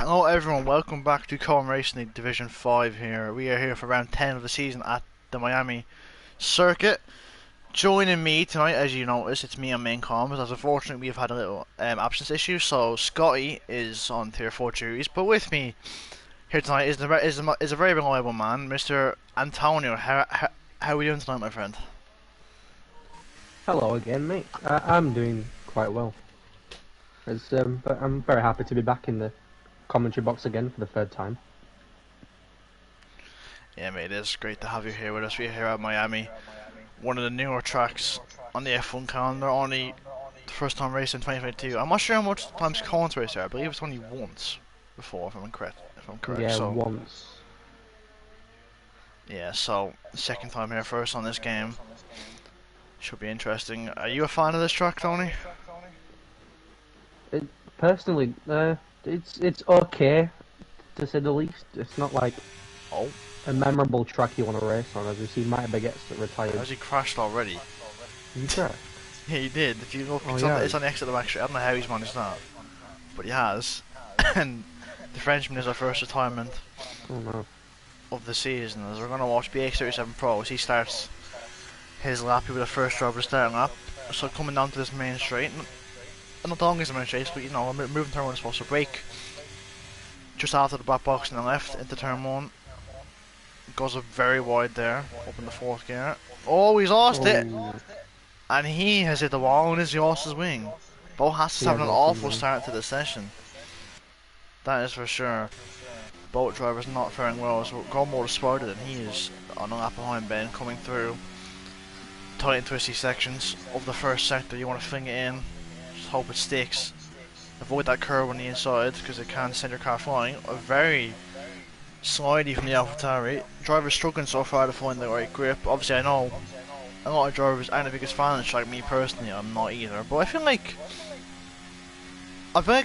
Hello everyone, welcome back to Colin Racing League Division 5 here. We are here for round 10 of the season at the Miami circuit. Joining me tonight, as you notice, it's me on main comms, as unfortunately we've had a little absence issue, so Scotty is on tier 4 duties, but with me here tonight is a very reliable man, Mr. Antonio. How are we doing tonight, my friend? Hello again, mate. I'm doing quite well. But I'm very happy to be back in the commentary box again for the third time. Yeah, mate, it is great to have you here with us. We're here at Miami, one of the newer tracks on the F1 calendar, only the first time race in 2022. I'm not sure how much times Colin's race there. I believe it's only once before, if I'm correct. Yeah, so once. yeah, so second time here first on this game. Should be interesting. Are you a fan of this track, Tony? Personally, it's okay, to say the least. It's not like a memorable track you want to race on, as we see Might gets retired. Has he crashed already? He crashed? Yeah, he did. If you look, it's on the exit of the back straight. I don't know how he's managed that, but he has. And the Frenchman is our first retirement of the season. As we're going to watch BX37 Pro as he starts his lap with the first driver starting lap. So coming down to this main straight, not the longest main straight, but you know, moving turn 1 is supposed to brake just after the black box on the left into turn 1. Goes up very wide there, up in the 4th gear. Oh, he's lost it! And he has hit the wall and he lost his wing. Bo Haas is having an awful start to the session. That is for sure. Both drivers not faring well, so Gold Motor spotted and he is on a lap behind Ben, coming through tight and twisty sections of the first sector. You want to fling it in, just hope it sticks. Avoid that curve on the inside because it can send your car flying. A very slidey from the AlphaTauri. Drivers struggling so far to find the right grip. Obviously I know a lot of drivers aren't the biggest fans, like me personally, I'm not either, but I feel like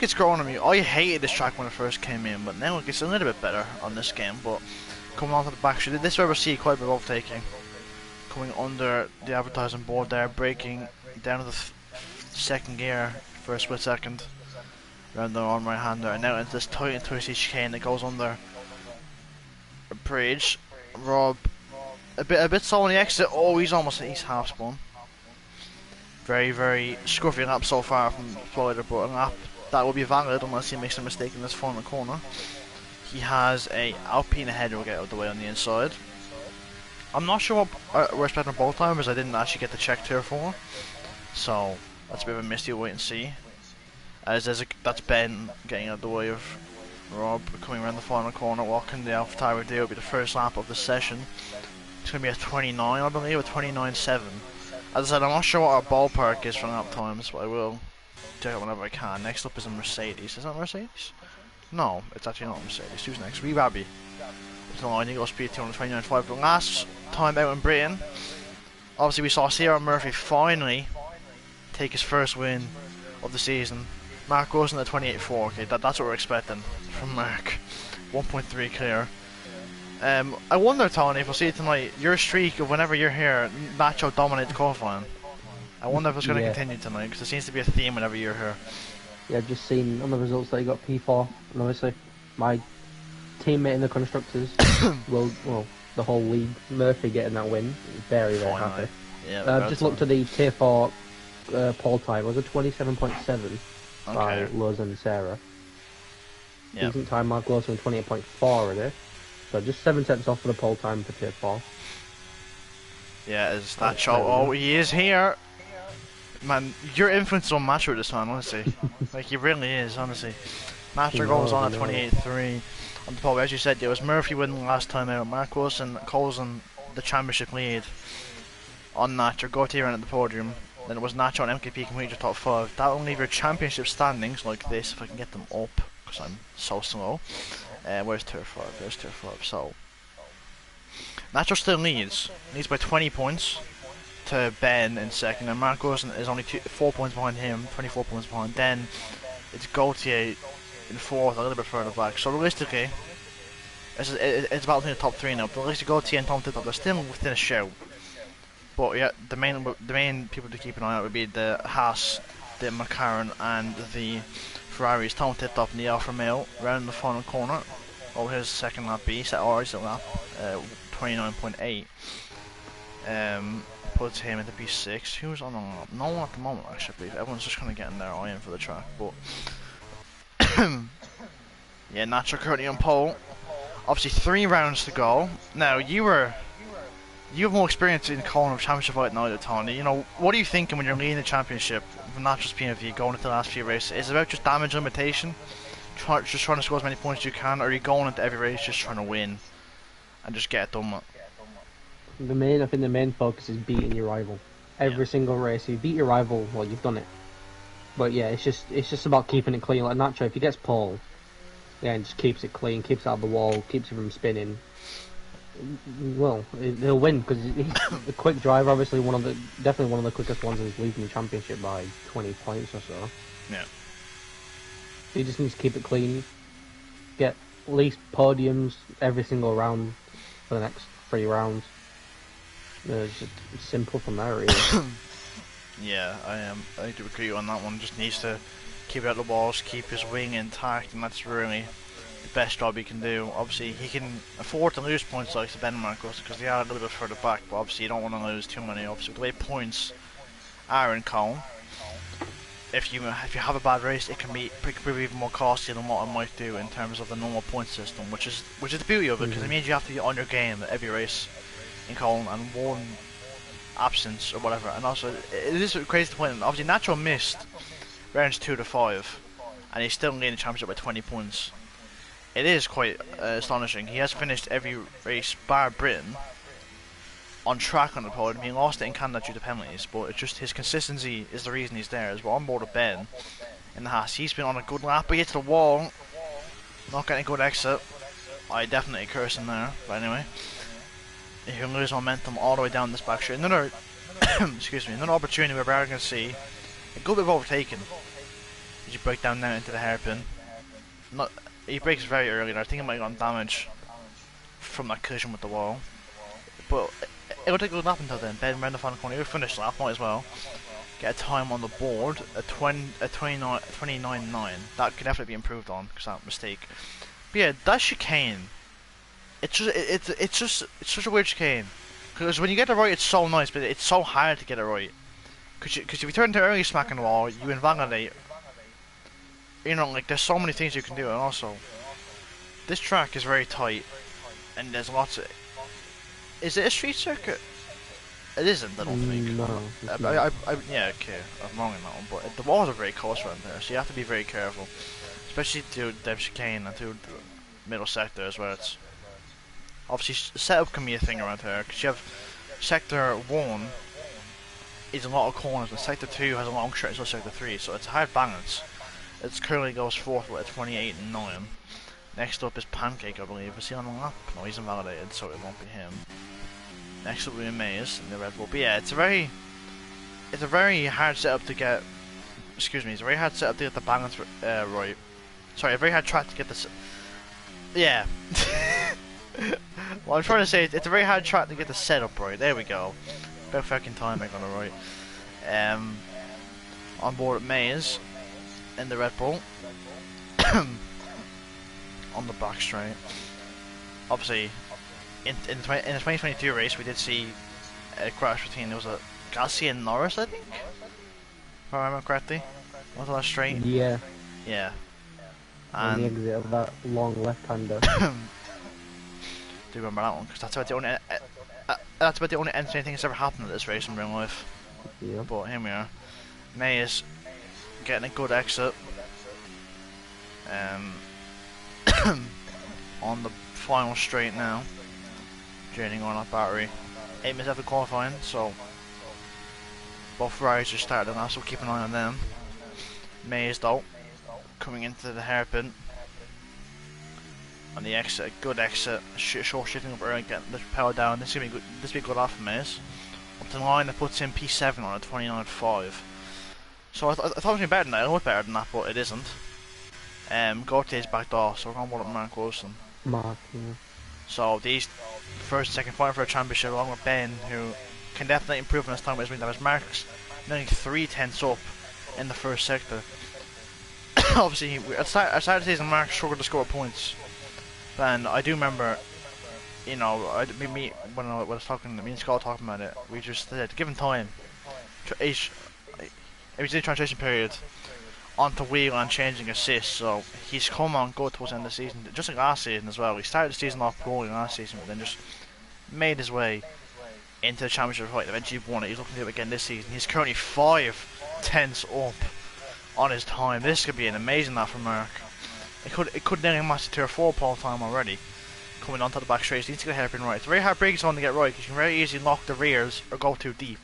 it's growing on me. I hated this track when it first came in, but now it gets a little bit better on this game. But coming onto the back street, this is where we see quite a bit of overtaking. Coming under the advertising board there, braking down to the second gear for a split second. Around the arm right hander, and now into this tight and twisty chicane that goes under a bridge. Rob a bit slow on the exit. Oh, he's half spun. Very scruffy lap so far from Florida, but a lap that will be valid unless he makes a mistake in this final corner. He has a Alpine ahead will get out of the way on the inside. I'm not sure what we're expecting both timers. I didn't actually get the check tier for, so that's a bit of a misty wait and see. As that's Ben getting out of the way of Rob coming around the final corner. What can the AlphaTauri do? It'll be the first lap of the session. It's going to be a 29, I believe, a 29.7. As I said, I'm not sure what our ballpark is for lap times, but I will check it whenever I can. Next up is a Mercedes. Is that Mercedes? No, it's actually not Mercedes. Who's next? Rabbi. It's the line. He goes speed 229.5. The last time out in Britain, obviously we saw Sierra Murphy finally take his first win of the season. Mark goes in at 28.4. Okay, that's what we're expecting from Mark. 1.3 clear. I wonder, Tony, if we'll see it tonight, your streak of whenever you're here, Nacho dominates qualifying. I wonder if it's going to continue tonight, because there seems to be a theme whenever you're here. Yeah, I've just seen on the results that he got P4, and obviously my teammate in the constructors, well, the whole league, Murphy getting that win, very happy. Yeah, I've just looked at the tier 4 pole time. It was a 27.7 by Loz and Sarah. Decent time, Mark Lawson 28.4 already. So just 7 tenths off for the pole time for tier 4. Yeah, is that show? Oh, he is here. Man, your influence is unmatched with this man, honestly. Like, he really is, honestly. Master goes on at 28.3 on the pole. As you said, it was Murphy winning last time out. Mark Wilson closing the championship lead on Nacho. Gautier ran at the podium. Then it was Nacho and MKP completing your top 5. That will leave your championship standings like this, if I can get them up, because I'm so slow. Where's tier 5? There's tier 5. So Nacho still leads by 20 points to Ben in second, and Mark Wilson is only 4 points behind him, 24 points behind. Then it's Gautier in 4th, a little bit further back. So realistically, it's about the top 3 now. But realistically, Gautier and Tom Tittle, they're still within a shout. But yeah, the main people to keep an eye out would be the Haas, the McLaren, and the Ferrari's Tom tipped up in the Alfa Romeo round the final corner. Oh, here's the second lap B, set ours at lap 29.8. Puts him into P6. Who's on the lap? No one at the moment, actually, I believe. Everyone's just kind of getting their eye in for the track, but yeah, Nacho currently on pole. Obviously, 3 rounds to go. Now, you have more experience in calling of championship right now, Tony. You know, what are you thinking when you're leading the championship from Nacho's POV going into the last few races? Is it about just damage limitation? Just trying to score as many points as you can, or are you going into every race just trying to win and just get it done with? I think the main focus is beating your rival. Every single race, if you beat your rival, well, you've done it. But yeah, it's just about keeping it clean. Like Nacho, if he gets pole, yeah, and just keeps it clean, keeps it out of the wall, keeps it from spinning. Well, he'll win because he's a quick driver. Obviously, definitely one of the quickest ones in leading the championship by 20 points or so. Yeah. He just needs to keep it clean, get at least podiums every single round for the next 3 rounds. It's just simple from there, really. Yeah, I do agree on that one. Just needs to keep it out of the walls, keep his wing intact, and that's really the best job he can do. Obviously, he can afford to lose points like the Denmark because they are a little bit further back, but obviously you don't want to lose too many. Obviously, the way points are in Cone, if you have a bad race, it can prove even more costly than what it might do in terms of the normal point system, which is the beauty of it, because it means you have to be on your game at every race in Cone, and one absence or whatever. And also, it is crazy to point out, obviously Nacho missed rounds 2 to 5, and he's still leading the championship by 20 points. It is quite astonishing. He has finished every race bar Britain on track on the podium. He lost it in Canada due to penalties, but it's just his consistency is the reason he's there. As well, on board with Ben in the Haas, he's been on a good lap, but he hits the wall, not getting a good exit. I definitely curse him there, but anyway, he can lose momentum all the way down this back straight. Another another opportunity where we're going to see a good bit of overtaking as you break down now into the hairpin. He breaks very early, and I think he might have gotten damage from that collision with the wall. But it'll take a good lap until then. Ben around the final corner, he'll finish the lap, might as well get a time on the board, a 29.9. That could definitely be improved on because that mistake. But yeah, that chicane, it's just such a weird chicane. Because when you get it right, it's so nice, but it's so hard to get it right. Because if you turn to early smack in the wall, you invalidate. You know, like there's so many things you can do, and also this track is very tight, and there's lots of. Is it a street circuit? It isn't, I don't think. No. Yeah, okay, I'm wrong in that one, but the walls are very close around there, so you have to be very careful, especially to the chicane and to the middle sector as well. It's obviously setup can be a thing around here because you have sector 1 is a lot of corners, and sector 2 has a long stretch of sector 3, so it's a hard balance. It currently goes 4th with a 28 and 9. Next up is Pancake, I believe. Is he on the lap? No, he's invalidated, so it won't be him. Next up will be Maze in the Red Bull. But yeah, it's a very hard setup to get. Excuse me, it's a very hard setup to get the balance right. Sorry, a very hard track to get this. Yeah. What I'm trying to say is, it's a very hard track to get the setup right. There we go. About fucking time I got it right. On board at Maze in the Red Bull. On the back straight. Obviously, in the 2022 race, we did see a crash between, there was a Gasly and Norris, I think, if I remember correctly. Was that straight? Yeah. Yeah. And the exit of that long left-hander. Do remember that one, because that's about the only entertaining thing that's ever happened at this race in real life. Yeah. But here we are. May is getting a good exit. On the final straight now, draining on that battery. 8 minutes after qualifying, so both Ferraris just started now, so keep an eye on them. Maze though, coming into the hairpin. On the exit, good exit, short shifting up early, getting the power down. This will be good. This will be good off for Maze. Up to the line that puts in P7 on a 29.5. So I thought it was better than that. It looked better than that, but it isn't. Gautier's backed off, so we're going to work with Mark Wilson. Yeah. So these first and second fighting for a championship, along with Ben, who can definitely improve on his time, which means that his marks nearly 3/10 up in the first sector. obviously, at the start of the season, Mark struggled to score points. And I do remember, you know, when I was talking, me and Scott talking about it, we just said, given time, it was the transition period onto wheel and changing assists, so he's come on good towards the end of the season, just like last season as well. He started the season off poorly last season, but then just made his way into the championship fight. Eventually won it. He's looking to do it again this season. He's currently 5/10 up on his time. This could be an amazing lap for Mark. It could nearly match the tier 4 pole time already. Coming onto the back straight, he needs to get a hairpin right. It's a very hard braking zone to get right because you can very easily lock the rears or go too deep.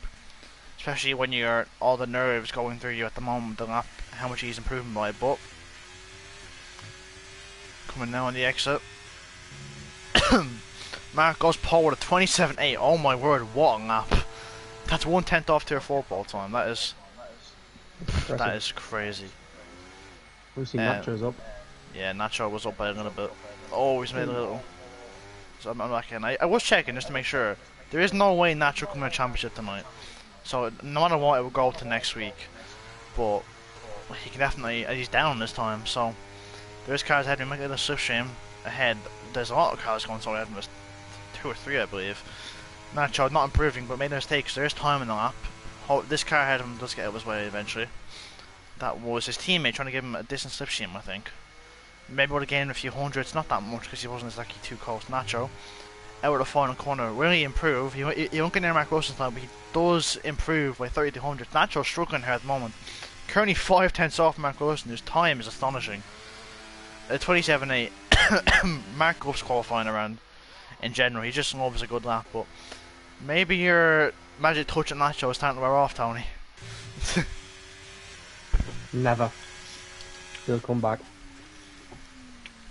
Especially when you're all the nerves going through you at the moment, the lap, how much he's improving by. But coming now on the exit, Mark goes pole with a 27.8. Oh my word, what a lap! That's 1/10 off tier 4 pole time. That is crazy. We see Nacho's up. Yeah, Nacho was up by a little bit. Oh, he's made a little. So I'm back in. I was checking just to make sure. There is no way Nacho coming to the championship tonight. So no matter what, it will go to next week. But he can definitely. He's down this time. So there is cars ahead of him. Might get a slipstream ahead. There's a lot of cars going so ahead of him. There's 2 or 3, I believe. Nacho not improving, but made a mistake. So there is time in the lap. This car ahead of him does get out of his way eventually. That was his teammate trying to give him a decent slipstream, I think. Maybe would have gained a few hundreds, not that much because he wasn't exactly too close. Nacho, out of the final corner, really improve. He won't get near Mark Wilson's time, but he does improve by 32 hundredths. Nacho's struggling here at the moment. Currently 5/10 off Mark Wilson, whose time is astonishing. 27.8. Mark loves qualifying around in general. He just loves a good lap, but maybe your magic touch at Nacho is starting to wear off, Tony. Never. He'll come back.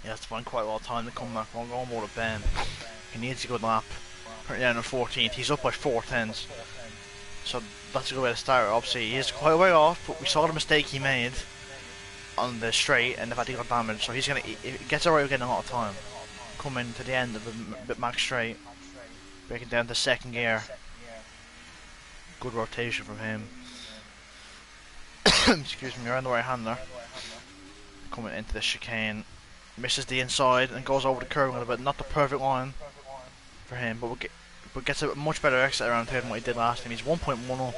He has to find quite a lot of time to come back. We'll go more to Ben. He needs a good lap. Currently down in 14th. He's up by 4/10. So that's a good way to start. Obviously, he is quite a way off, but we saw the mistake he made on the straight and the fact he got damaged. So he's he gets away with getting a lot of time. Coming to the end of the max straight. Breaking down to second gear. Good rotation from him. Excuse me, around the right hander. Coming into the chicane. Misses the inside and goes over the curve a little bit. Not the perfect line for him, but gets a much better exit around here than what he did last time. He's 1.1 up,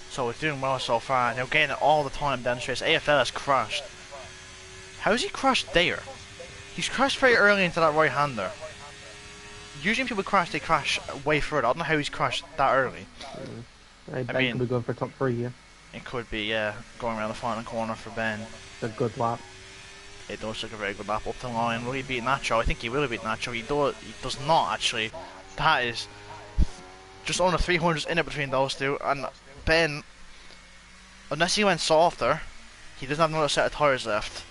so he's doing well so far. And he'll gain it all the time down the straight. AFL has crashed. How has he crashed there? He's crashed very early into that right hander. Usually when people crash, they crash way further. I don't know how he's crashed that early. I mean, could be going for top 3 here. It could be, yeah, going around the final corner for Ben. It's a good lap. It does look a very good lap up the line. Will he beat Nacho? I think he will beat Nacho. He does not actually. That is just under 300s in it between those two. And Ben, unless he went softer, he doesn't have another set of tyres left.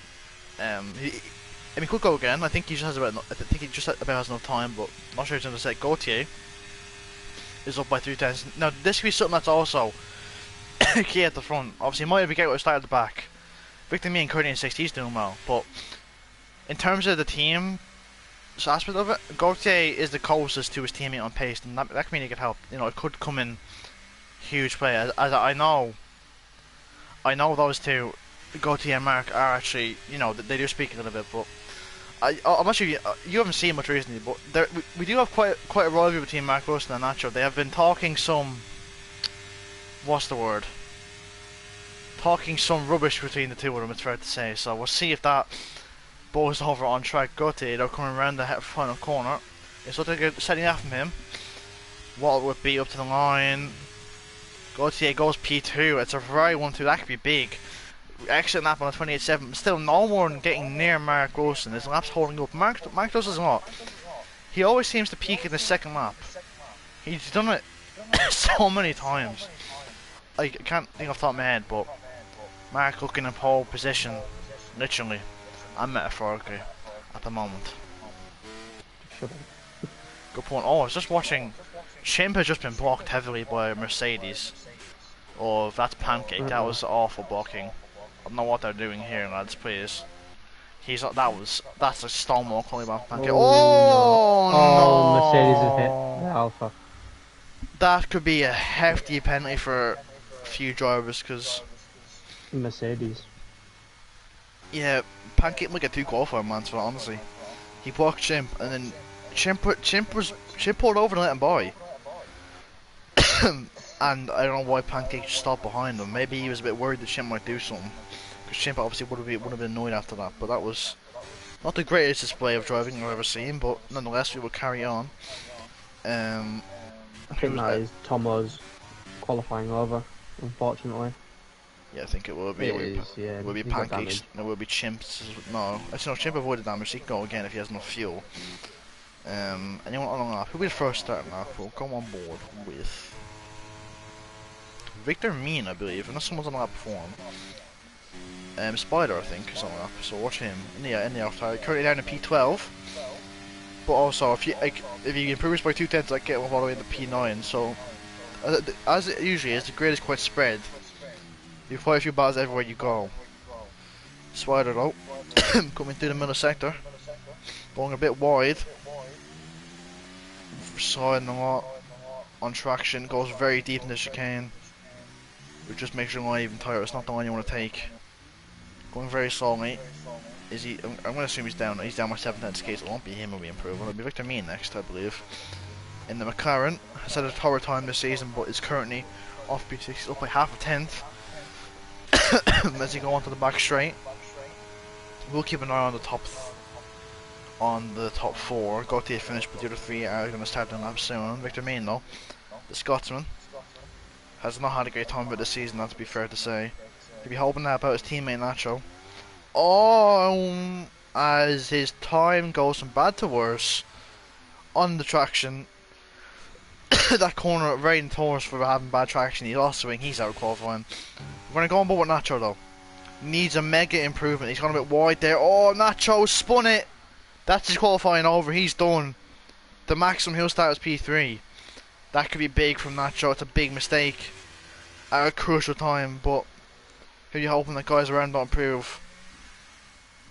He could go again. I think he just has about. I think he just about has enough time, but I'm not sure he's going to say. Gautier is up by 3/10. Now this could be something that's also key at the front. Obviously, he might have been getting started at the back. Victor Me and Cody in 6th, he's doing well, but in terms of the team aspect of it, Gautier is the closest to his teammate on pace, and that could mean he could help. You know, it could come in huge play. As I know those two, Gautier and Mark, are actually, you know, they do speak a little bit, but I'm not sure you haven't seen much recently, but we do have quite a rivalry between Mark Wilson and Nacho. They have been talking some, what's the word? Talking some rubbish between the two of them, it's fair to say. So we'll see if that boils over on track. Gautier, they're coming around the final corner. It's looking good, setting off from him. What would be up to the line? Gautier goes P2. It's a right 1-2. That could be big. Exit lap on a 28.7. Still no more than getting near Mark Wilson. His lap's holding up. Mark does a lot. He always seems to peak in the second lap. He's done it so many times. I can't think off the top of my head, but Mark looking in pole position, literally and metaphorically, at the moment. Good point. Oh, I was just watching. Chimp has just been blocked heavily by Mercedes. Oh, that's Pancake. That was awful blocking. I don't know what they're doing here, lads. Please. That's a stonewall calling about Pancake. Oh, no. Mercedes have hit the Alpha. That could be a hefty penalty for a few drivers, because Mercedes. Yeah, Pancake might get 2 qualifying months for honestly. He blocked Chimp, and then Chimp pulled over and let him by. And I don't know why Pancake just stopped behind him. Maybe he was a bit worried that Chimp might do something. Because Chimp obviously would have been annoyed after that. But that was not the greatest display of driving I've ever seen. But nonetheless, we will carry on. I think that is Tomo's qualifying over, unfortunately. Yeah, I think it will be. It will be Pancakes. It will be Chimps. No, actually no. Chimp avoided damage. So he can go again if he has enough fuel. Anyone on the lap? Who'll be the first start now? We'll come on board with Victor Mean, I believe, unless someone's on the lap before him. Spider, I think, is on the lap. So watch him in the off tire. Currently down to P12. But also, if you improve by 2/10, I get him all the way into P9. So, as it usually is, the grid is quite spread. You quite a few bars everywhere you go. Spider though, coming through the middle sector, going a bit wide. Sliding a lot on traction, goes very deep in the chicane. Which just makes you not even tire. It's not the one you want to take. Going very slowly. Is he? I'm going to assume he's down. He's down by 7/10 case. It won't be him. Will be improving. It'll be Victor Mean next, I believe. In the McLaren, has had a tower time this season, but is currently off P6, up by half a tenth. As he go onto the back straight, we'll keep an eye on the top 4. Go to the finish, but the other 3 are going to start their lap soon. Victor Mean though, the Scotsman, has not had a great time with this season. That's to be fair to say. He'll be hoping that about his teammate Nacho. As his time goes from bad to worse on the traction. That corner very notorious for having bad traction. He's lost swing. He's out qualifying. We're gonna go on board with Nacho though. Needs a mega improvement. He's gone a bit wide there. Oh, Nacho spun it. That's his qualifying over. He's done. The maximum he'll start is P3. That could be big from Nacho. It's a big mistake at a crucial time. But who you hoping that guys around don't improve?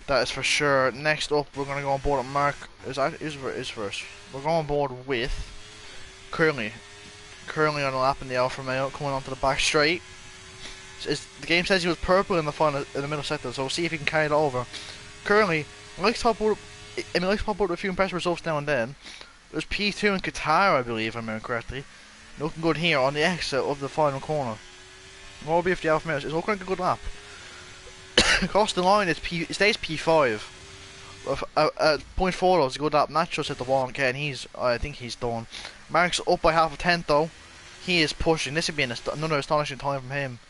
That is for sure. Next up, we're gonna go on board with Mark. Is first. We're going on board with Currently on the lap in the Alfa Romeo, coming onto the back straight. The game says he was purple in the middle sector, so we'll see if he can carry it over. Currently, likes to pop up with a few impressive results now and then. There's P2 in Qatar, I believe, if I remember correctly. Looking good here on the exit of the final corner. What will be if the Alfa Romeo is looking like a good lap. Across the line, it stays P5. 0.4 though is a good lap. Nacho's hit the wall again. I think he's done. Mark's up by half a tenth though. He is pushing. This would be another astonishing time from him.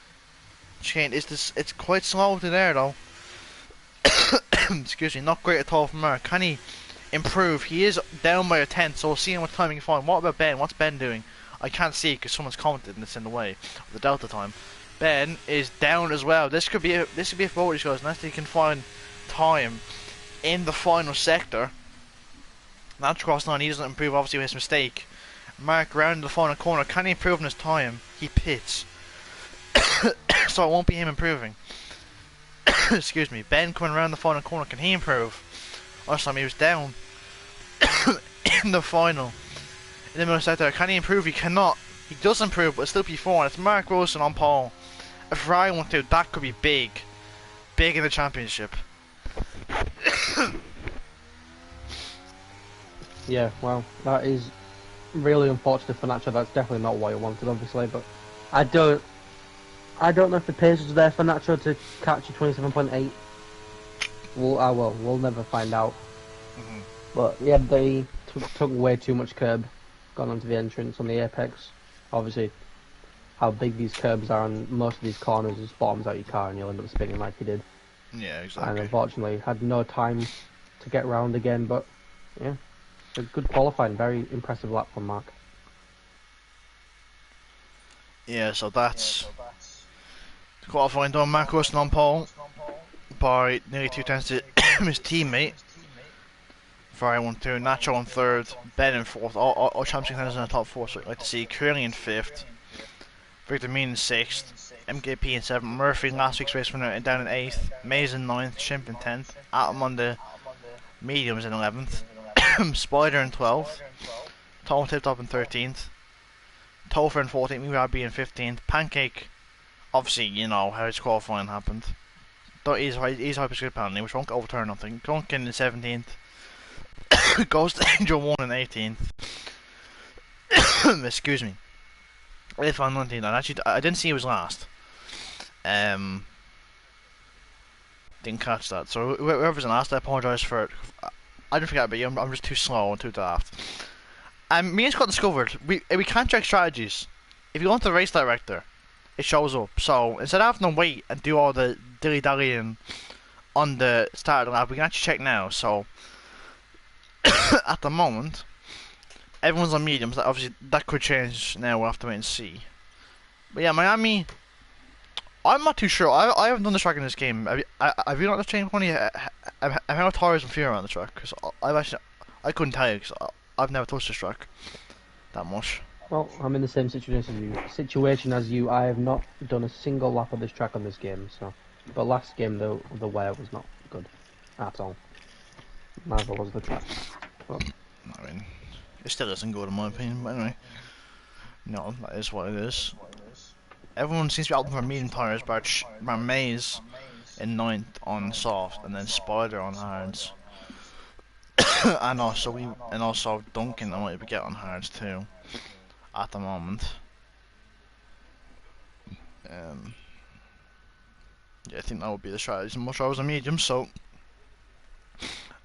It's quite slow to there though. Excuse me, not great at all from Mark. Can he improve? He is down by a tenth, so we'll see what time he can find. What about Ben? What's Ben doing? I can't see because someone's commented and it's in the way of the delta time. Ben is down as well. This could be a for both these guys unless he can find time in the final sector. That's cross line. He doesn't improve obviously with his mistake. Mark round the final corner. Can he improve in his time? He pits. So it won't be him improving. Excuse me. Ben coming around the final corner. Can he improve? Last time he was down in the final. In the middle sector. Can he improve? He cannot. He does improve, but it's still P4. And it's Mark Wilson on pole. If Ferrari want to, that could be big. Big in the championship. Yeah, well, that is really unfortunate for Nacho. That's definitely not what he wanted, obviously. But I don't know if the pace was there for Nacho to catch a 27.8. We'll never find out. But yeah, they took way too much curb, gone onto the entrance on the apex. Obviously, how big these curbs are on most of these corners just bottoms out your car and you'll end up spinning like you did. Yeah, exactly. And unfortunately, had no time to get round again. But yeah, a good qualifying, very impressive lap from Mark. Yeah, so that's qualifying done. Mark Wilson on pole by nearly 2/10 to his teammate. Ferrari 1-2, Nacho on 3rd, Ben in 4th. All champion contenders in the top 4, so I'd like to see Curly in 5th, Victor Mean in 6th, MKP in 7th, Murphy last week's race winner down in 8th, Mays in 9th, Chimp in 10th, Atom on the mediums in 11th, Spider in 12th, Tom tipped up in 13th, Topher in 14th, Mirabi in 15th, Pancake, obviously you know how his qualifying happened, He's high speed penalty, which won't overturn nothing. Don't get in 17th. Goes to Angel 1 and 18th. Excuse me. If I'm 19th, and actually I didn't see he was last. Didn't catch that. So whoever's in last, I apologise for it. I didn't forget about you. I'm just too slow and too daft. Me and Scott discovered we can't check strategies. If you go into the race director, it shows up. So instead of having to wait and do all the dilly dallying on the start of the lap, we can actually check now. So at the moment, everyone's on mediums. Obviously, that could change now. We'll have to wait and see. But yeah, Miami. I'm not too sure. I haven't done the track in this game. Have you not just changed money? How tires and fear on the track? Because I couldn't tell you because I've never touched this track that much. Well, I'm in the same situation as you. I have not done a single lap of this track on this game. So, but last game the wear was not good at all. Neither was the track. But I mean, it still isn't good in my opinion. But anyway, no, that is what it is. Everyone seems to be opting for medium tires, but Maze in 9th on soft, and then Spider on hards, and also Duncan I might be getting on hards too, at the moment. Yeah, I think that would be the strategy. Much I was a medium, so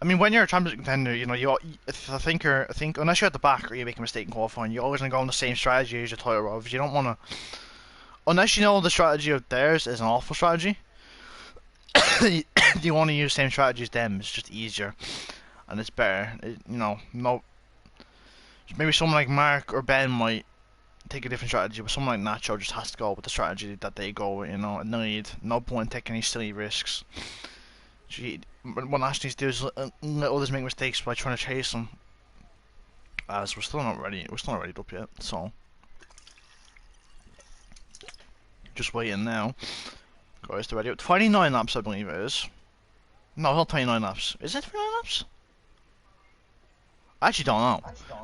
I mean, when you're a championship contender, you know, I think unless you're at the back or you make a mistake in qualifying, you're always gonna go on the same strategy as your title rivals. You don't want to. Unless you know the strategy of theirs is an awful strategy, you want to use the same strategy as them. It's just easier, and it's better. No, maybe someone like Mark or Ben might take a different strategy, but someone like Nacho just has to go with the strategy that they go with. You know, no point taking any silly risks. What Nash needs to do is let others make mistakes by trying to chase them. As we're still not ready. We're still not ready up yet, so. Just waiting now. Guys, they're ready. 29 laps, I believe it is. No, it's not 29 laps. Is it 29 laps? I actually don't know.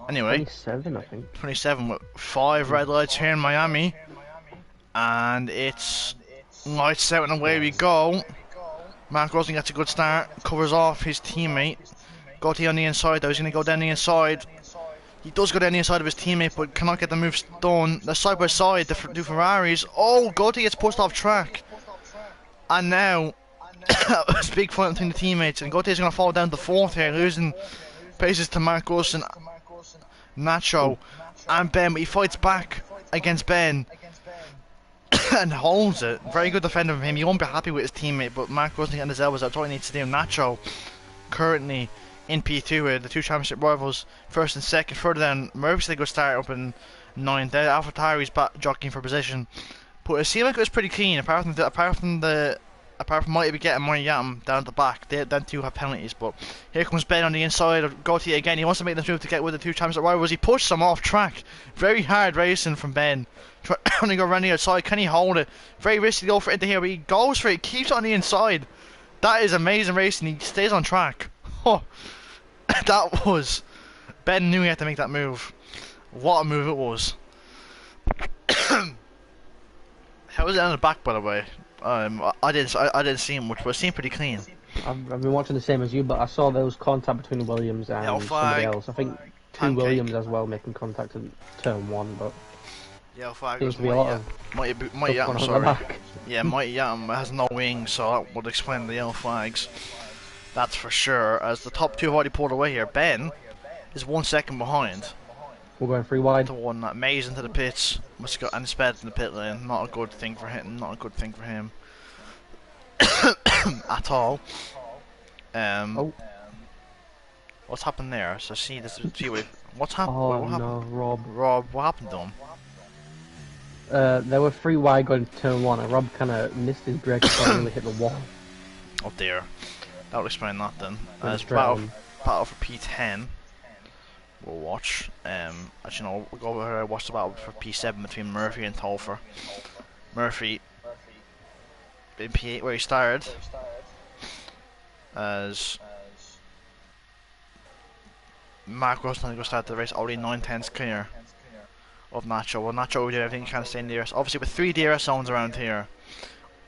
Anyway. 27, I think. 27 with 5 red lights here in Miami. And it's lights out and away we go. Mark Rosen gets a good start. Covers off his teammate. Gautier on the inside though. He's going to go down the inside. He does go down the inside of his teammate, but cannot get the moves done. They're side by side, the two Ferraris. Oh, Gautier gets pushed off track. And now, it's a big fight between the teammates. And Gautier's going to fall down to 4th here, losing paces to Mark Wilson, Nacho, and Ben. But he fights back against Ben and holds it. Very good defender from him. He won't be happy with his teammate, but Mark Wilson getting his elbows out. That's all he needs to do. Nacho, currently in P2 with the two championship rivals, 1st and 2nd. Further down, Murphy's a good start up in 9th. There, AlphaTauri's back jockeying for position, but it seemed like it was pretty clean. Apart from Mighty be getting Money Yatum down at the back, they then two have penalties. But here comes Ben on the inside of Gautier again. He wants to make this move to get with the two championship rivals. He pushed them off track. Very hard racing from Ben. Trying to go around the outside. Can he hold it? Very risky to go for it into here, but he goes for it. He keeps it on the inside. That is amazing racing. He stays on track. Oh. That was... Ben knew he had to make that move. What a move it was. How was it on the back, by the way? I didn't see him much, but it seemed pretty clean. I've been watching the same as you, but I saw there was contact between Williams and somebody else. I think two Williams as well making contact in turn 1, but... Yeah, flag seems was to be a lot of Mighty Yatum, sorry. Yeah, Mighty Yatum has no wings, so that would explain the yellow flags. That's for sure, as the top two have already pulled away here. Ben is 1 second behind. We're going 3 wide. The one that Maze into the pits, must have got and sped in the pit lane. Not a good thing for him. Not a good thing for him at all. What's happened there? So see this. What's happened? Oh what happened? no, Rob. Rob, what happened to him? There were 3 wide going to turn 1, and Rob kind of missed his brake and nearly hit the wall. Oh dear. That would explain that then. As battle for P10, we'll watch. Actually, no, we'll go over here and watch the battle for P7 between Murphy and Tolfer. Murphy in P8 where he started, as Mark Rosen going to go start the race. Already 9/10 clear of Nacho. Well, Nacho will do everything he can to stay in DRS. Obviously, with 3 DRS zones around here,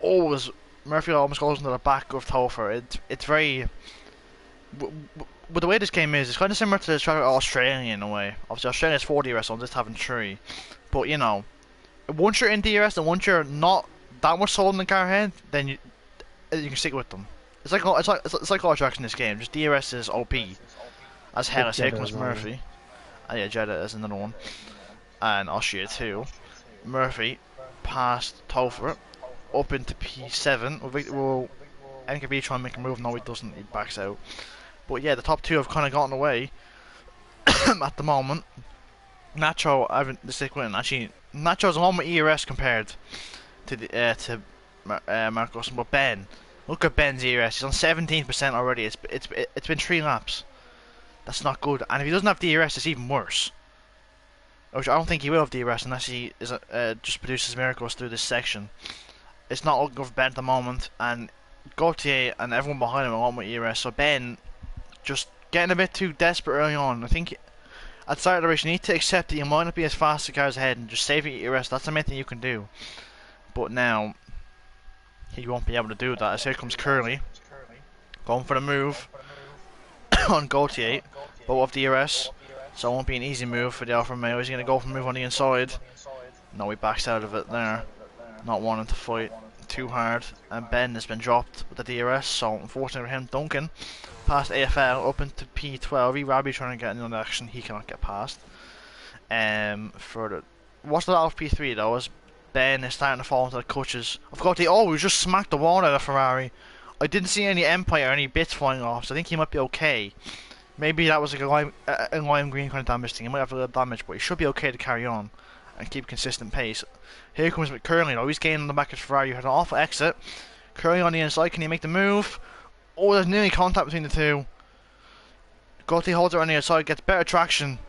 always Murphy almost goes into the back of Topher. It's very... But the way this game is, it's kind of similar to the track of Australia in a way. Obviously, Australia's 4 DRS, so I'm just having 3. But, you know, once you're in DRS and once you're not that much sold in the car head, then you can stick with them. It's like all tracks in this game. Just DRS is OP. As hell as here comes Murphy. And yeah, Jeddah is another one. And Austria too. Murphy past Topher up into P7. Will NKB try and make a move? No, he doesn't. He backs out. But yeah, the top 2 have kind of gotten away at the moment. Nacho, I've the stick with. Actually, Nacho's on with ERS compared to Marcos, but Ben. Look at Ben's ERS. He's on 17% already. It's been 3 laps. That's not good. And if he doesn't have DRS, it's even worse. Which I don't think he will have DRS unless he is just produces miracles through this section. It's not looking good for Ben at the moment, and Gautier and everyone behind him are on with ERS. So Ben just getting a bit too desperate early on. I think at the start of the race you need to accept that you might not be as fast as cars ahead and just save your ERS. That's the main thing you can do. But now he won't be able to do that. As here comes Curly going for the move on Gautier, but with DRS, so it won't be an easy move for the Alfa Romeo. He's going to go for a move on the inside. No, he backs out of it there, not wanting to fight too hard, and Ben has been dropped with the DRS, so unfortunately for him, Duncan past AFL up into P12. Rabi trying to get in on the action, he cannot get past. What's the out of P3 though, as Ben is starting to fall into the clutches. I've got we just smacked the wall out of Ferrari. I didn't see any Empire or any bits flying off, so I think he might be okay. Maybe that was like a lime green kind of damage thing. He might have a little damage, but he should be okay to carry on and keep consistent pace. Here comes Curly though. He's gaining on the back of Ferrari. You had an awful exit. Curly on the inside. Can he make the move? Oh, there's nearly contact between the two. Gautier holds it on the outside, gets better traction,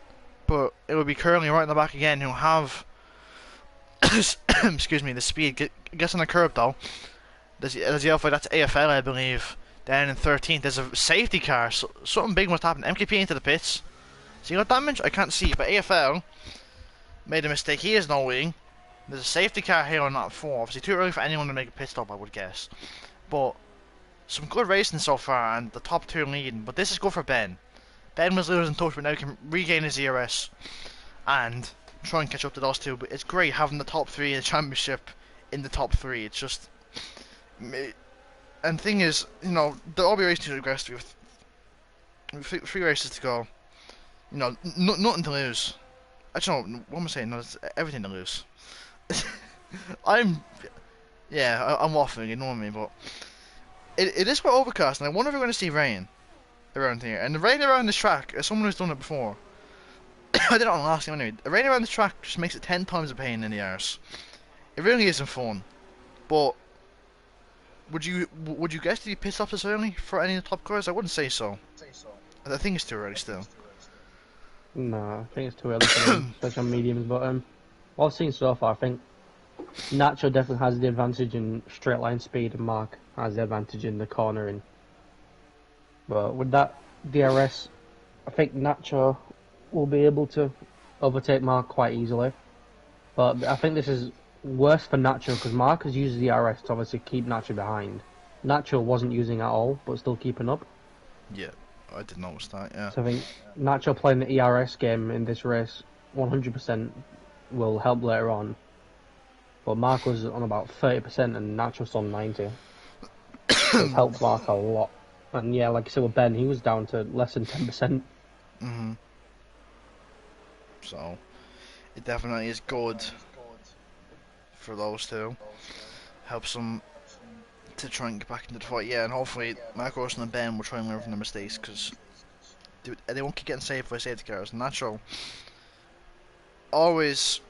but it will be Curly right in the back again who'll have excuse me, the speed. Gets on the curb though. There's the Alpha, that's AFL I believe. Then in 13th there's a safety car, so something big must happen. MKP into the pits. So he got damage? I can't see, but AFL made a mistake. He is no wing. There's a safety car here on that 4. Obviously too early for anyone to make a pit stop, I would guess. But some good racing so far, and the top 2 leading. But this is good for Ben. Ben was losing touch, but now he can regain his ERS and try and catch up to those 2. But it's great having the top 3 in the championship in the top 3. It's just... And the thing is, you know, they'll all be racing aggressively with 3 races to go. You know, nothing to lose. Actually, no, what am I saying? No, it's everything to lose. I'm waffling, ignore me, but it is quite overcast, and I wonder if we're going to see rain around here. And the rain around this track, as someone who's done it before, I did it on the last game anyway. The rain around this track just makes it 10 times a pain in the arse. It really isn't fun, but. Would you guess to be pissed off this early for any of the top cars? I wouldn't say so. I think it's too early still. No, I think it's too early for them, especially on mediums. But what I've seen so far, I think Nacho definitely has the advantage in straight line speed, and Mark has the advantage in the cornering. But with that DRS, I think Nacho will be able to overtake Mark quite easily. But I think this is worse for Nacho because Mark has used the RS to obviously keep Nacho behind. Nacho wasn't using at all, but still keeping up. Yeah, I did notice that, yeah. So I think Nacho playing the ERS game in this race 100% will help later on. But Mark was on about 30% and Nacho's on 90. So it's helped Mark a lot. And yeah, like I said with Ben, he was down to less than 10%. So, it definitely is good for those 2. Helps them to try and get back into the fight. Yeah, and hopefully Marcos and Ben will try and learn from their mistakes, because they won't keep getting saved by safety cars. Nacho always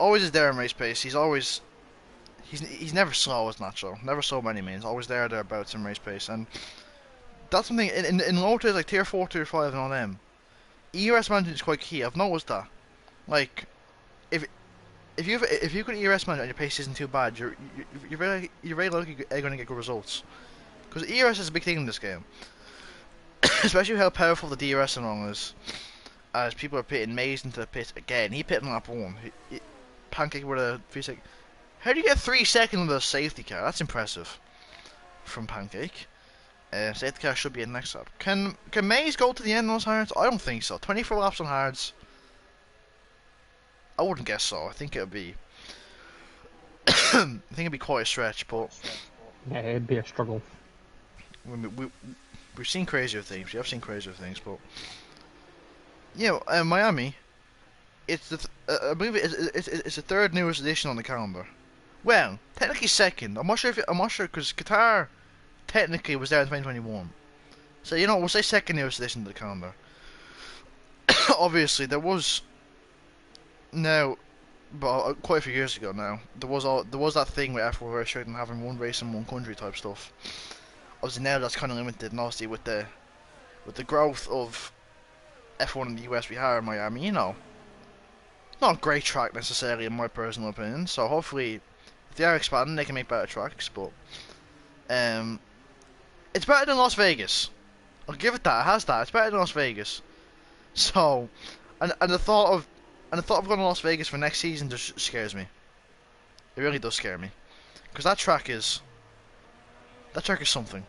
is there in race pace. He's never slow as Nacho, never slow by any means. Always thereabouts in race pace, and that's something in low tiers like tier 4, tier 5, and all them. ERS management is quite key. I've noticed that. Like, if you got ERS management and your pace isn't too bad, you're very likely going to get good results. Because ERS is a big thing in this game, especially how powerful the DRS and all is. As people are pitting Maze into the pit again, he pitted in lap 1. Pancake with a 3 second. How do you get 3 seconds with a safety car? That's impressive. from Pancake. Safety car should be in next lap. Can Maze go to the end on those hards? I don't think so. 24 laps on hards. I wouldn't guess so. I think it would be. I think it'd be quite a stretch, but yeah, it'd be a struggle. We've seen crazier things. We have seen crazier things, but yeah, Miami. It's the I believe it's the third newest edition on the calendar. Well, technically second. I'm not sure because Qatar technically was there in 2021. So you know, we'll say second newest edition to the calendar. Obviously, there was now, but quite a few years ago now, there was that thing with F1 restricting having one race in one country type stuff. Obviously now that's kind of limited, and obviously with the growth of F1 in the US we have in Miami, you know, not a great track necessarily in my personal opinion. So hopefully, if they are expanding, they can make better tracks. But it's better than Las Vegas. I'll give it that. It has that. It's better than Las Vegas. So, and the thought of going to Las Vegas for next season just scares me. It really does scare me, because that track is something.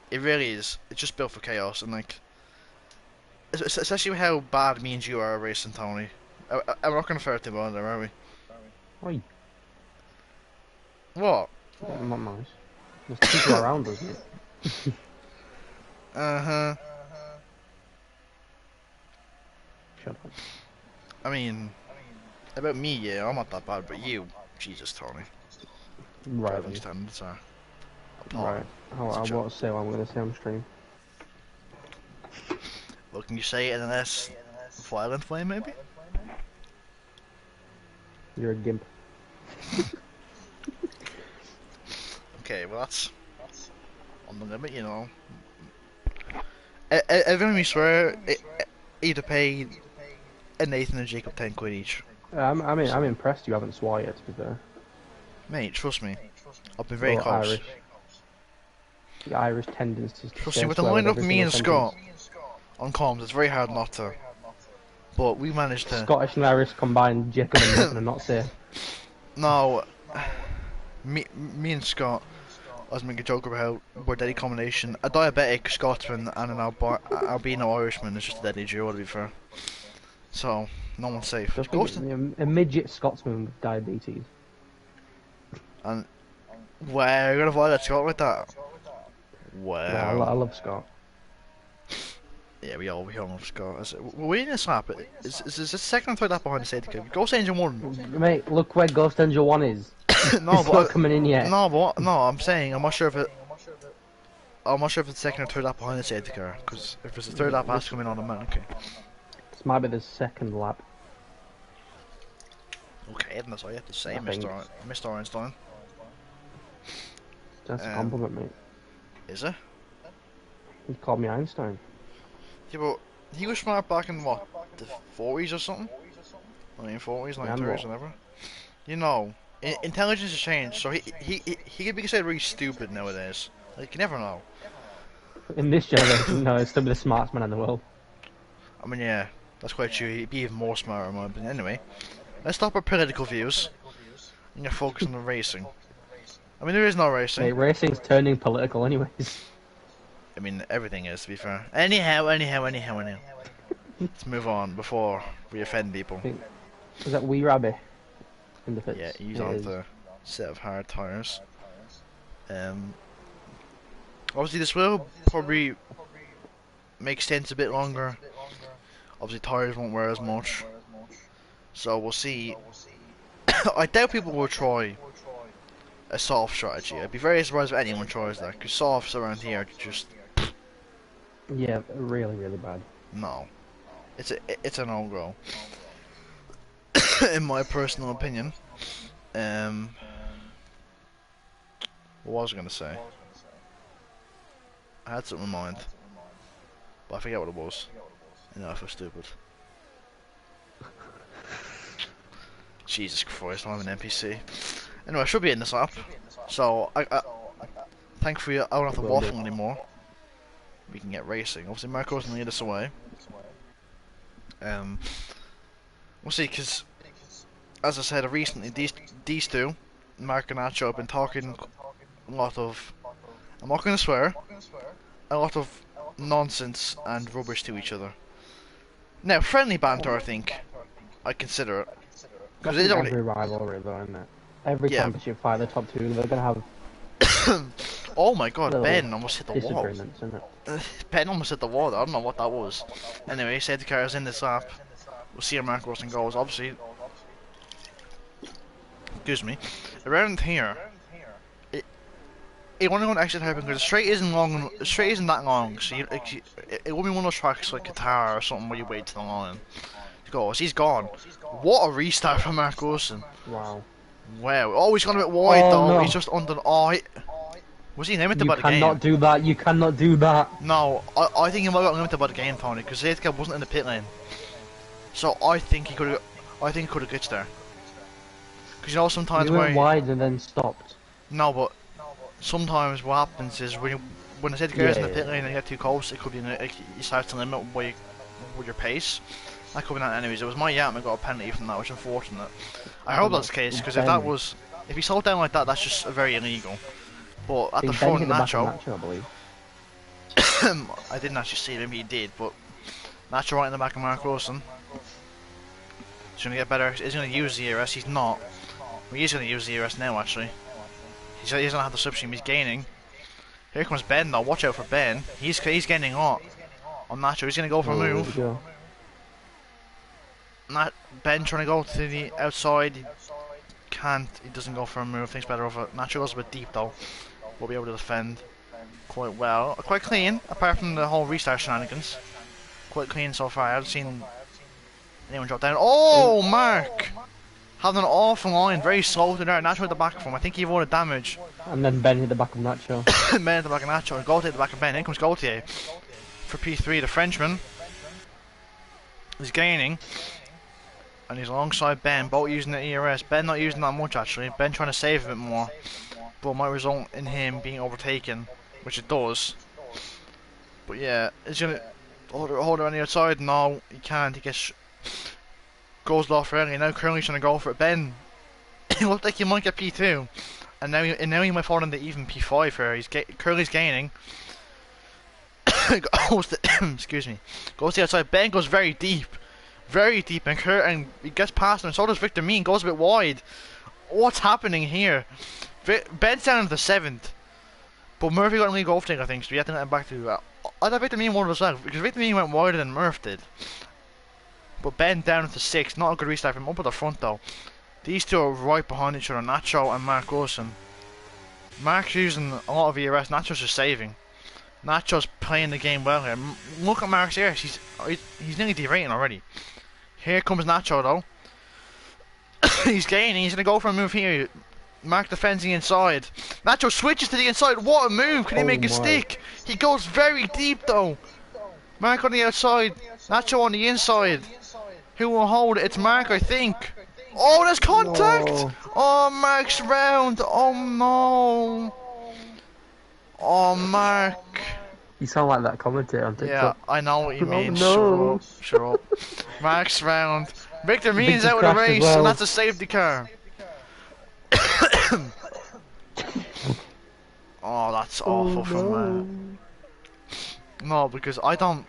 It really is. It's just built for chaos, and like, especially with how bad me and you are at racing, Tony. I'm not going to fair to about there, are we? Oi. What? Not nice. There's people around us, isn't it? Uh-huh. Shut up. I mean, about me, yeah, I'm not that bad, but you, Jesus, Tony. Right. Driving standards are appalling. Right. I won't say what I'm going to say on stream. Well, can you say it in an less violent way, maybe? You're a gimp. Okay, well that's on the limit, you know. Everyone we swear, either pay Nathan and Jacob 10 quid each. I'm impressed you haven't swore yet, to be fair. Mate, trust me. I've been very close. Irish. The Irish tendencies to Trust me, with the line up me and Scott on comms, it's very hard not to. But we managed to. Scottish and Irish combined, Jacob and Nathan are not say. No, me and Scott, I was making a joke about we're a deadly combination. A diabetic Scotsman and an albino Irishman is just a deadly duo, to be fair. So, no one's safe. A midget Scotsman with diabetes. And, wow, you're gonna violate Scott with that? Wow. Yeah, I love Scott. Yeah, we all love Scott. We're in this lap. Is the second or third lap behind the safety car? Ghost Engine 1. Mate, look where Ghost Engine 1 is. No, it's not coming in yet. No, I'm saying I'm not sure if it's second or third lap behind the safety car. Because if it's the third lap, it has to come in automatically. This might be the second lap. Okay, that's all you have to say, Mr. Einstein. That's a compliment, mate. Is it? He called me Einstein. Yeah, but he was smart back in what, the 40s or something? 1940s, 1930s, whatever. You know, intelligence has changed, so he could be considered really stupid nowadays. Like, you never know. In this generation, no, he'd still be the smartest man in the world. I mean, yeah, that's quite true. He'd be even more smart in my opinion. Anyway, let's stop our political views and get focused on the racing. I mean, there is no racing. Mate, racing's turning political anyways. I mean, everything is, to be fair. Anyhow. Let's move on before we offend people. Is that Wee Rabbit in the pits? Yeah, he's on the set of hard tyres. Obviously, this will probably make stints a bit longer. Obviously, tyres won't wear as much. So we'll see. I doubt people will try a soft strategy. I'd be very surprised if anyone tries that, because softs around here are just... Yeah, really, really bad. No. It's a no-go. In my personal opinion. What was I going to say? I had something in mind. But I forget what it was. I know I feel stupid. Jesus Christ, I'm an NPC. Anyway, I should be in this lap. So, thankfully, I don't have to waffle anymore. We can get racing. Obviously, Marco's going to lead us away. We'll see, because, as I said recently, these two, Marco and Nacho, have been talking a lot of, I'm not going to swear, a lot of nonsense and rubbish to each other. Now, friendly banter, I think, I consider it. Because it's every rivalry though, isn't it? Every championship fight, the top two, they're going to have... Oh my god, Ben almost hit the wall. Disagreements, isn't it? Ben almost hit the wall, I don't know what that was. Anyway, safety car is in this lap. We'll see how Mark Wilson goes, obviously. Excuse me. Around here, it won't go to exit hairpin because the straight isn't long. The straight isn't that long, so it won't be one of those tracks like Qatar or something where you wait to the line. He goes, he's gone. What a restart from Mark Wilson. Wow. Wow. Oh, he's gone a bit wide though. No. He's just under. Oh, was he limited by the game? You cannot do that. You cannot do that. No, I think he might have got limited by the game, Tony, because Zaytka wasn't in the pit lane. So I think he could have. I think he could have glitched there. Because you know sometimes he went wide and then stopped. No, but sometimes what happens is when the Zaytka is in the pit lane and you get too close, it could be you start to limit with your pace. That could be that anyways. It was my Yatman got a penalty from that, which is unfortunate. I hope that's the case, because if he slowed down like that, that's just very illegal. But at the front, Nacho, I believe. I didn't actually see him, he did, but Nacho right in the back of Mark Wilson. He's going to get better, he's going to use the ERS, he's not. Well, he's going to use the ERS now actually. He's going to have the slipstream, he's gaining. Here comes Ben though, watch out for Ben. He's gaining a lot on Nacho, he's going to go for a move. Ben trying to go to the outside, he doesn't go for a move, thinks better of it. Nacho goes a bit deep though. Will be able to defend quite well, quite clean, apart from the whole restart shenanigans. Quite clean so far, I haven't seen anyone drop down. Oh, Mark! Having an awful line, very slow to there, Nacho at the back of him, I think he avoided damage. And then Ben hit the back of Nacho. Ben hit the back of Nacho, and Gaultier hit the back of Ben, in comes Gaultier. For P3, the Frenchman. He's gaining. And he's alongside Ben, both using the ERS. Ben not using that much actually, Ben trying to save a bit more. But might result in him being overtaken, which it does. But yeah, he's gonna hold it on the outside. No, he can't. He goes low for early. Now Curly's trying to go for it. Ben, it looks like he might get P2, and now he might fall into even P5 here. Curly's gaining. Excuse me. Goes to the outside. Ben goes very deep, and he gets past him. So does Victor Mean. Goes a bit wide. What's happening here? Ben's down into the 7th, but Murphy got a league overtake, I think, so we have to let him back to I thought Victor Mean won as well, because Victor Mean went wider than Murph did. But Ben down into 6th, not a good restart from him, up at the front though. These two are right behind each other, Nacho and Mark Wilson. Mark's using a lot of ERS, Nacho's just saving. Nacho's playing the game well here. Look at Mark's ERS, he's nearly derating already. Here comes Nacho though. He's gaining, he's going to go for a move here. Mark defends the inside. Nacho switches to the inside. What a move! Can he make a stick? He goes very deep though. Mark on the outside. Nacho on the inside. Who will hold it? It's Mark, I think. Oh, there's contact! Whoa. Oh, Mark's round. Oh no. Oh, Mark. You sound like that commentator on TikTok. Yeah, I know what you mean. Oh, no. Shut up. Mark's round. Victor Mean's out of the race, and that's a safety car. Oh, that's awful from me. No, because I don't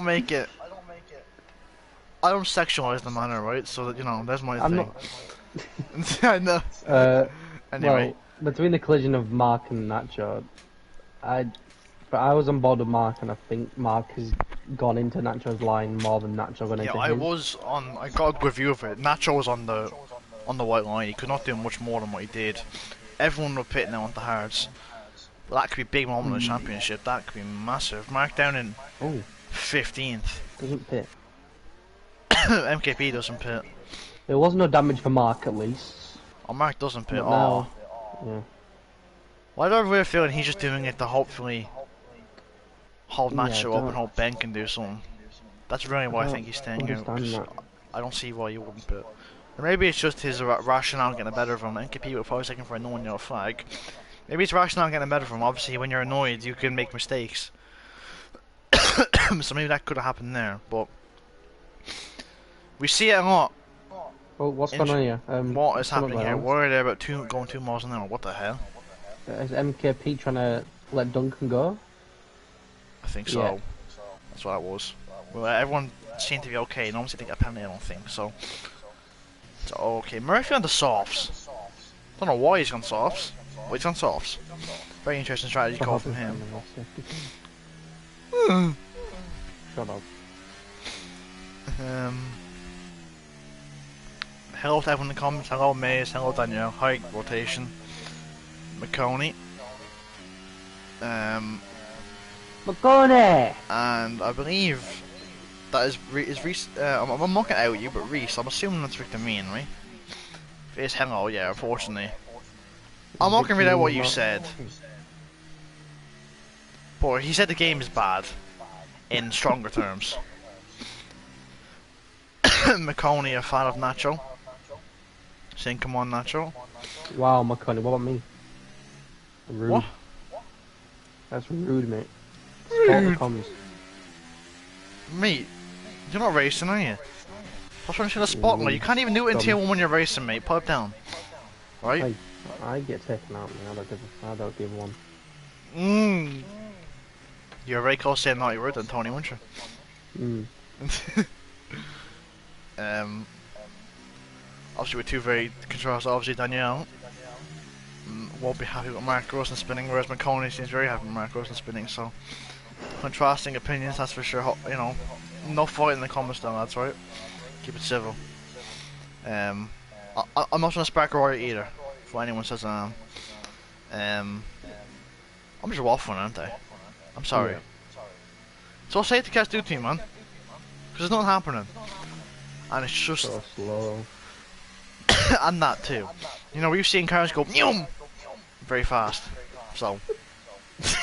make it. I don't sexualize the manner, right? So that, you know, that's my thing. I know. Anyway, well, between the collision of Mark and Nacho, I was on board with Mark, and I think Mark has gone into Nacho's line more than Nacho went into his. I got a good view of it. Nacho was on the white line. He could not do much more than what he did. Everyone would pit now on the hards. Well, that could be a big moment in the championship. That could be massive. Mark down in 15th. Doesn't pit. MKP doesn't pit. There was no damage for Mark, at least. Oh, Mark doesn't pit. Yeah. Well, I don't really feeling he's just doing it to hopefully hold Nacho up and hope Ben can do something. That's really why I think he's staying out. I don't see why you wouldn't pit. Or maybe it's just his rationale getting the better of him. MKP would probably taking for a no yellow flag. Maybe it's rationale getting the better of him. Obviously, when you're annoyed, you can make mistakes. So maybe that could have happened there, but we see it a lot. Well, what's going on here? What is happening here? Why are they about going 2 miles an hour? What the hell? Is MKP trying to let Duncan go? I think so. Yeah. That's what it was. Well, everyone seemed to be okay. No one seemed to get a penalty, I don't think. So, it's okay. Murphy on the softs. Don't know why he's gone softs, but he's gone softs. Very interesting strategy call from him. Shut up. Hello to everyone in the comments. Hello Maze. Hello Danielle. Hi Rotation. McConey. McConey! And I believe that is Reese. I'm not gonna out you, but Reese. I'm assuming that's Victor Mean, right? If it's hello, yeah. Unfortunately, I'm not gonna read out what you said. But he said the game is bad, in stronger terms. McConey, a fan of Nacho. Saying, "Come on, Nacho." Wow, McConey. What about me? Rude. What? That's rude, mate. Rude. Mate, you're not racing, are you? What's wrong with the spotlight? You can't even do it in Tier 1 when you're racing, mate. Pipe down. Right? I get taken out, man. I don't give one. You're very close saying naughty word then, Tony, weren't you? Obviously, with two very contrasted, obviously, Danielle won't be happy with Mark Gross and spinning, whereas McConey seems very happy with Mark Gross and spinning, so contrasting opinions, that's for sure. You know, no fight in the comments though, that's right. Keep it civil. I'm not trying to spark a riot either, if anyone says I'm just waffling, aren't I? I'm sorry. Yeah. So I'll say it to Cast 2 team, man. Because there's nothing happening. And it's just so slow. And that too. You know, we've seen cars go very fast. So it's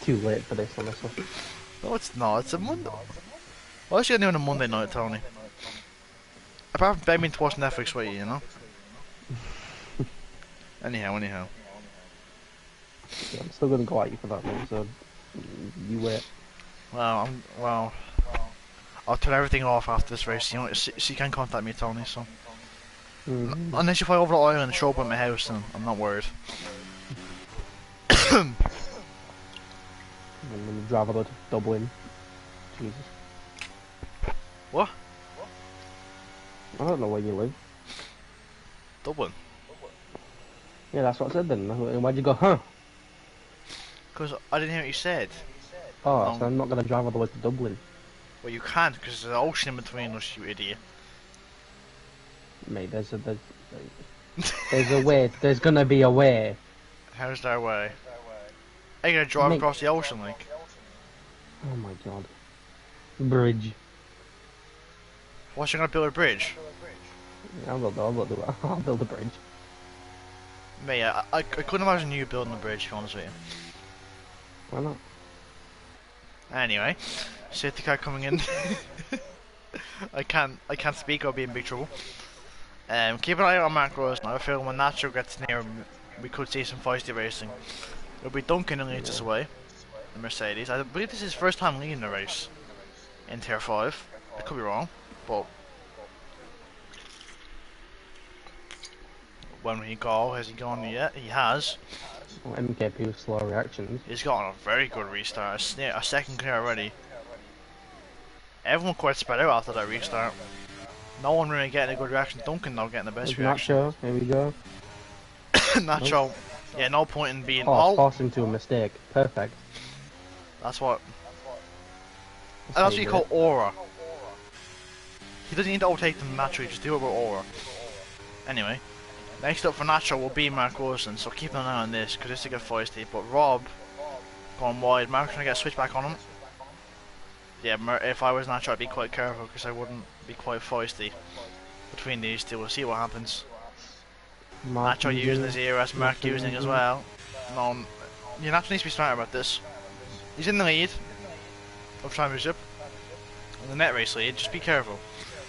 too late for this, honestly. No, it's not. It's a Monday. What else are you gonna do on a Monday night, Tony? Apart from begging to watch Netflix with you know? Anyhow. Yeah, I'm still gonna go at you for that one, so you wait. Well, I'll turn everything off after this race. You know, so you can contact me, Tony. So unless you fly over the island and show up at my house, then I'm not worried. And then you drive about to Dublin. Jesus. What? I don't know where you live. Dublin. Yeah, that's what I said then. Why'd you go, huh? Because I didn't hear what you said. Oh, no. So I'm not going to drive all the way to Dublin. Well, you can't, because there's an ocean in between us, you idiot. Mate, there's a way. There's going to be a way. How's there a way? Are you going to drive across the ocean, like? Oh my god. Bridge. What's you going to build a bridge? Yeah, I'll build a bridge. Mate, I couldn't imagine you building a bridge, to be honest with you. Why not? Anyway, safety car coming in. I can't speak, I'll be in big trouble. Keep an eye on macros now. I feel when Nacho gets near, we could see some feisty racing. It'll be Duncan who leads us away, the Mercedes. I believe this is his first time leading the race in Tier 5. I could be wrong, but when he go, has he gone yet? He has. Well, MKP with slow reactions. He's gotten a very good restart, a second clear already. Everyone quite spread out after that restart. No one really getting a good reaction. Duncan now getting the best reaction. Nacho, here we go. Nacho, nope. Yeah, no point in being forcing to a mistake. Perfect. That's what. And that's what you call aura. He doesn't need to overtake them naturally, just do it with aura. Anyway. Next up for Nacho will be Mark Wilson, so keep an eye on this, because this is a get feisty. But Rob, going wide, Mark's trying to get a switch back on him. Yeah, if I was Nacho, I'd be quite careful, because I wouldn't be quite feisty between these two. We'll see what happens. Nacho using his ERS, Mark using as well. No, you Nacho needs to be smart about this. He's in the lead of Championship, in the net race lead, just be careful.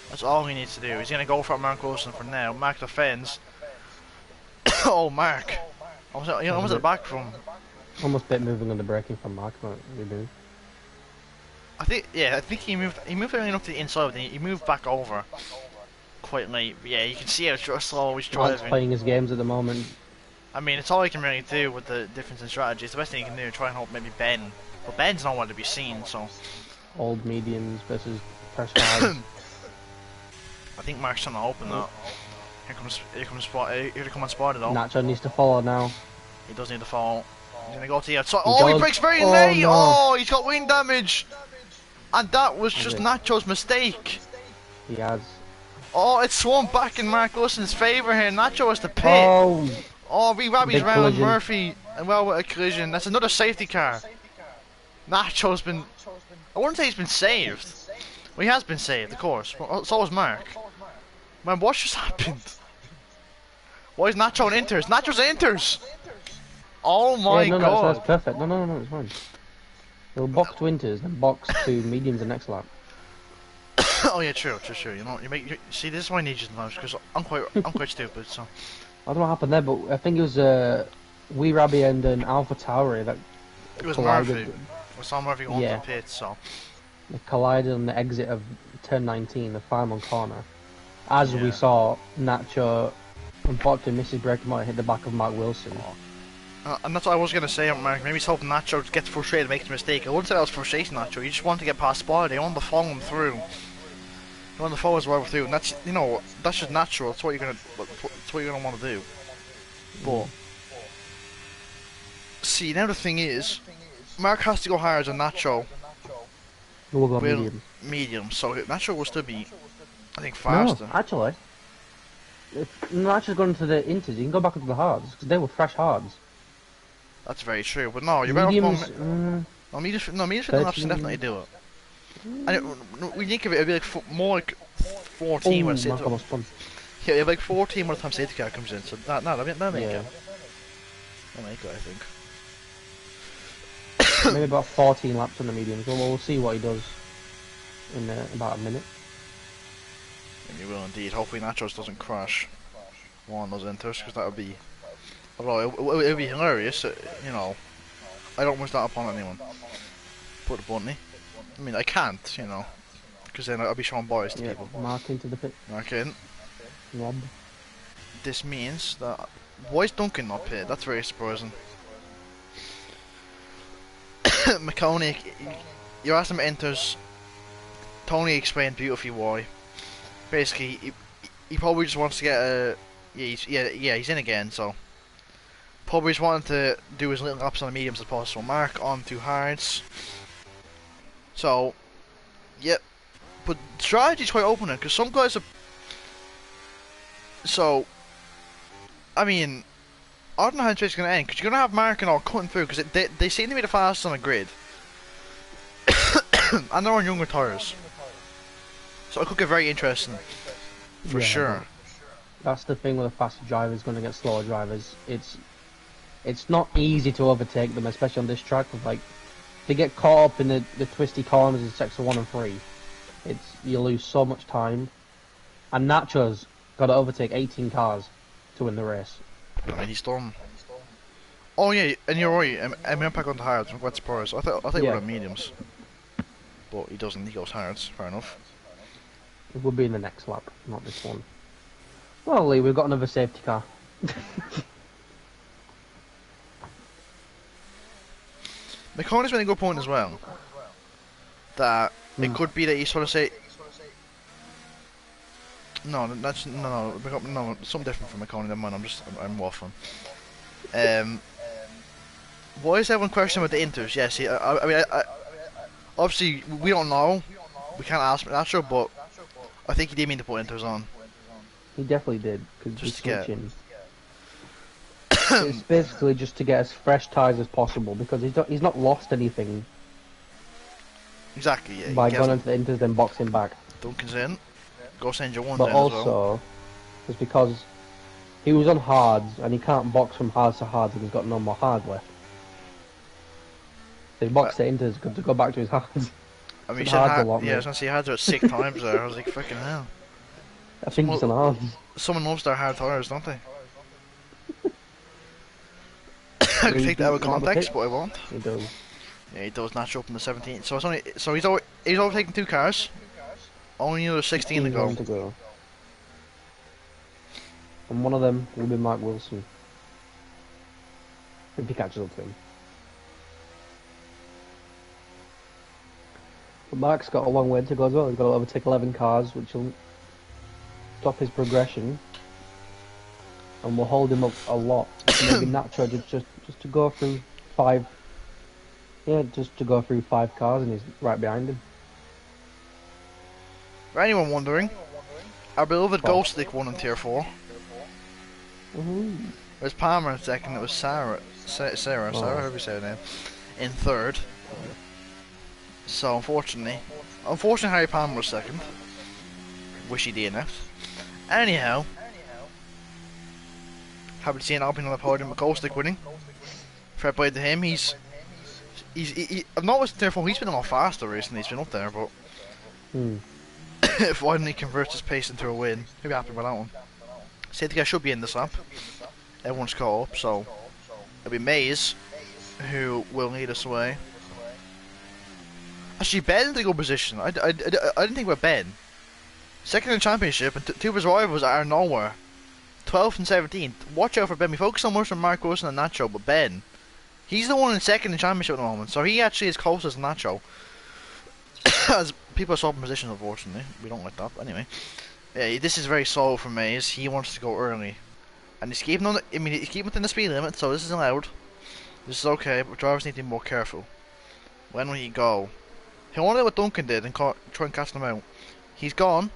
That's all he needs to do. He's going to go for Mark Wilson for now. Mark defends. Oh, Mark! Almost at the back from. Almost bit moving on the braking from Mark, but we do. I think he moved early enough to the inside, but he moved back over quite late. But yeah, you can see how slow he's driving. He's playing his games at the moment. I mean, it's all you can really do with the difference in strategies. The best thing you can do is try and hope maybe Ben. But Ben's not one to be seen, so. Old mediums versus fresh hards. I think Mark's trying to open that. Here comes Spot. Here to come on Spider though. Nacho needs to follow now. He does need to fall. He's gonna go to the outside. Oh, he breaks very late! No. Oh, he's got wing damage! And that was just Nacho's mistake. He has. Oh, it's swung back in Mark Wilson's favour here. Nacho has to pit. Oh, Rabbi's round Murphy. And well, with a collision. That's another safety car. Nacho's been. I wouldn't say he's been saved. Well, he has been saved, of course. So was Mark. Man, what just happened? Why is Nacho in Inters? Nacho's in Inters! Oh my god. That's perfect. No, it's fine. We'll box to Inters, then box to mediums the next lap. Oh yeah, true. You know, see, this is why I need you to know, because I'm quite stupid. So I don't know what happened there, but I think it was Wee Rabbi and an Alpha Tauri that it was collided. Murphy. We saw Murphy going to the pit, so they collided on the exit of turn 19, the final corner. As we saw, Nacho unfortunately misses braking out, hit the back of Mark Wilson. And that's what I was going to say, Mark. Maybe he's hoping Nacho gets frustrated and makes a mistake. I wouldn't say that was frustration, Nacho. You just want to get past Spider. You want to follow him through. You want to follow his way through, and that's, you know, that's just natural. That's what you're gonna want to do. But see, now the thing is, Mark has to go higher than Nacho. We'll go medium. So Nacho will still be, I think, faster. No, actually, if Nacho's gone into the Inters, you can go back into the hards because they were fresh hards. That's very true, but no, you're better off going. No, mediums laps can definitely do it. And we think of it, it'd be like more like 14 when safety. Yeah, it'd be like 14 by the time safety car comes in. So that'll make it. That'll make it, I think. Maybe about 14 laps on the mediums. Well, we'll see what he does in about a minute. And you will indeed. Hopefully Nachos doesn't crash one of those Inters, because that would be. Although it would be hilarious, you know. I don't wish that upon anyone. Put it bluntly. I mean, I can't, you know, because then I'll be showing bias to people. Mark into the pit. Mark in. Rob. This means that. Why is Duncan not pit? That's very surprising. McConaughey, you asked him Inters. Tony explained beautifully why. Basically, he probably just wants to get a. He's in again, so. Probably just wanted to do as little laps on the mediums as possible. Mark on 2 hards. So, yep. But strategy's quite open because some guys are. So, I mean, I don't know how it's going to end because you're going to have Mark and all cutting through because they seem to be the fastest on the grid. And they're on younger tyres. So it could get very interesting. For sure. That's the thing with a faster driver is going to get slower drivers. It's not easy to overtake them, especially on this track. With like, they get caught up in the twisty corners in sector 1 and 3. You lose so much time. And Nacho's got to overtake 18 cars to win the race. I mean, he's done. Oh yeah, and you're right. I'm impact on the hards. I'm quite surprised. I thought he would have mediums, but he doesn't. He goes hards. Fair enough. It will be in the next lap, not this one. Well, Lee, we've got another safety car. McConaughey's made a good point as well. That it could be that he sort of say. No, that's no, something different from McConaughey. Never mind. I'm waffling. Why is everyone questioning about the Inters? Yeah, see, I mean, obviously we don't know. We can't ask Nacho, but I think he did mean to put Inters on. He definitely did, because just to get. It's basically just to get as fresh tyres as possible, because he's not lost anything. Exactly, yeah. By going into the Inters, then boxing back. Duncan's in. Go send your ones in as well. But also, it's because he was on hards, and he can't box from hards to hards, and he's got no more hard left. So he boxed the Inters to go back to his hards. I mean, I was going to say hards about 6 times there. I was like, fucking hell. I think he's on hards. Someone loves their hard tyres, don't they? I could take that out of context, but I won't. He does. Yeah, he does. Natural up in the 17th. So it's only. So he's overtaking 2 cars. Only another 16 to go. And one of them will be Mark Wilson. if he catches up to him. But Mark's got a long way to go as well. He's got to overtake 11 cars, which will stop his progression, and will hold him up a lot. So maybe Nacho just to go through 5. Yeah, just to go through 5 cars, and he's right behind him. For anyone wondering, our beloved Ghost Stick won in Tier 4. Whereas Palmer in second, it was Sarah, however you say her name, in third. So unfortunately Harry Palmer was second. Wish he DNF'd. Anyhow, happy to see an Alpine on the podium with Ghost Stick winning. Fair play to him. I've noticed therefore he's been a lot faster recently. He's been up there, but finally converts his pace into a win. He'll be happy with that one. Safety car should be in this lap. Everyone's caught up, so it'll be Maze who will lead us away. Actually, Ben's in a good position. I didn't think about Ben. Second in the championship, and two of his rivals are nowhere. 12th and 17th. Watch out for Ben. We focus on more from Mark Wilson and Nacho, but Ben, he's the one in second in the championship at the moment, so he actually is closest to Nacho. As people are swapping positions, unfortunately. We don't like that, but anyway. Yeah, this is very slow for Maze. He wants to go early. And he's keeping on he's keeping within the speed limit, so this is allowed. This is okay, but drivers need to be more careful. When will he go? He'll want to do what Duncan did and try and catch them out. He's gone.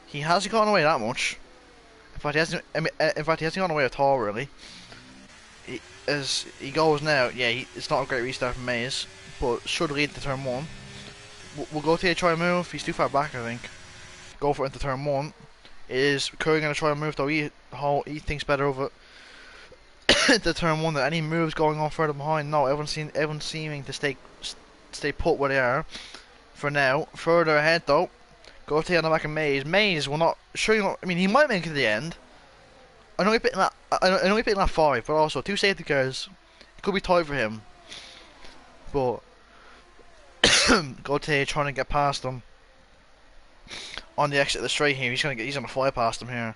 He hasn't gone away that much. In fact, he hasn't gone away at all, really. As he goes now, yeah, it's not a great restart for Maze, but should lead to turn 1. We'll go to try and move. He's too far back, I think. Go for it into turn 1. Is Curry going to try and move, though? He thinks better of it. Into turn 1. That any moves going on further behind? No, everyone's seeming to stay put where they are for now. Further ahead, though. Go to on the back of Maze. Maze will not. Sure, I mean, he might make it to the end. I know he picked lap 5, but also 2 safety cars. It could be tight for him. But Gautier trying to get past them on the exit of the straight here. He's gonna fly past them here.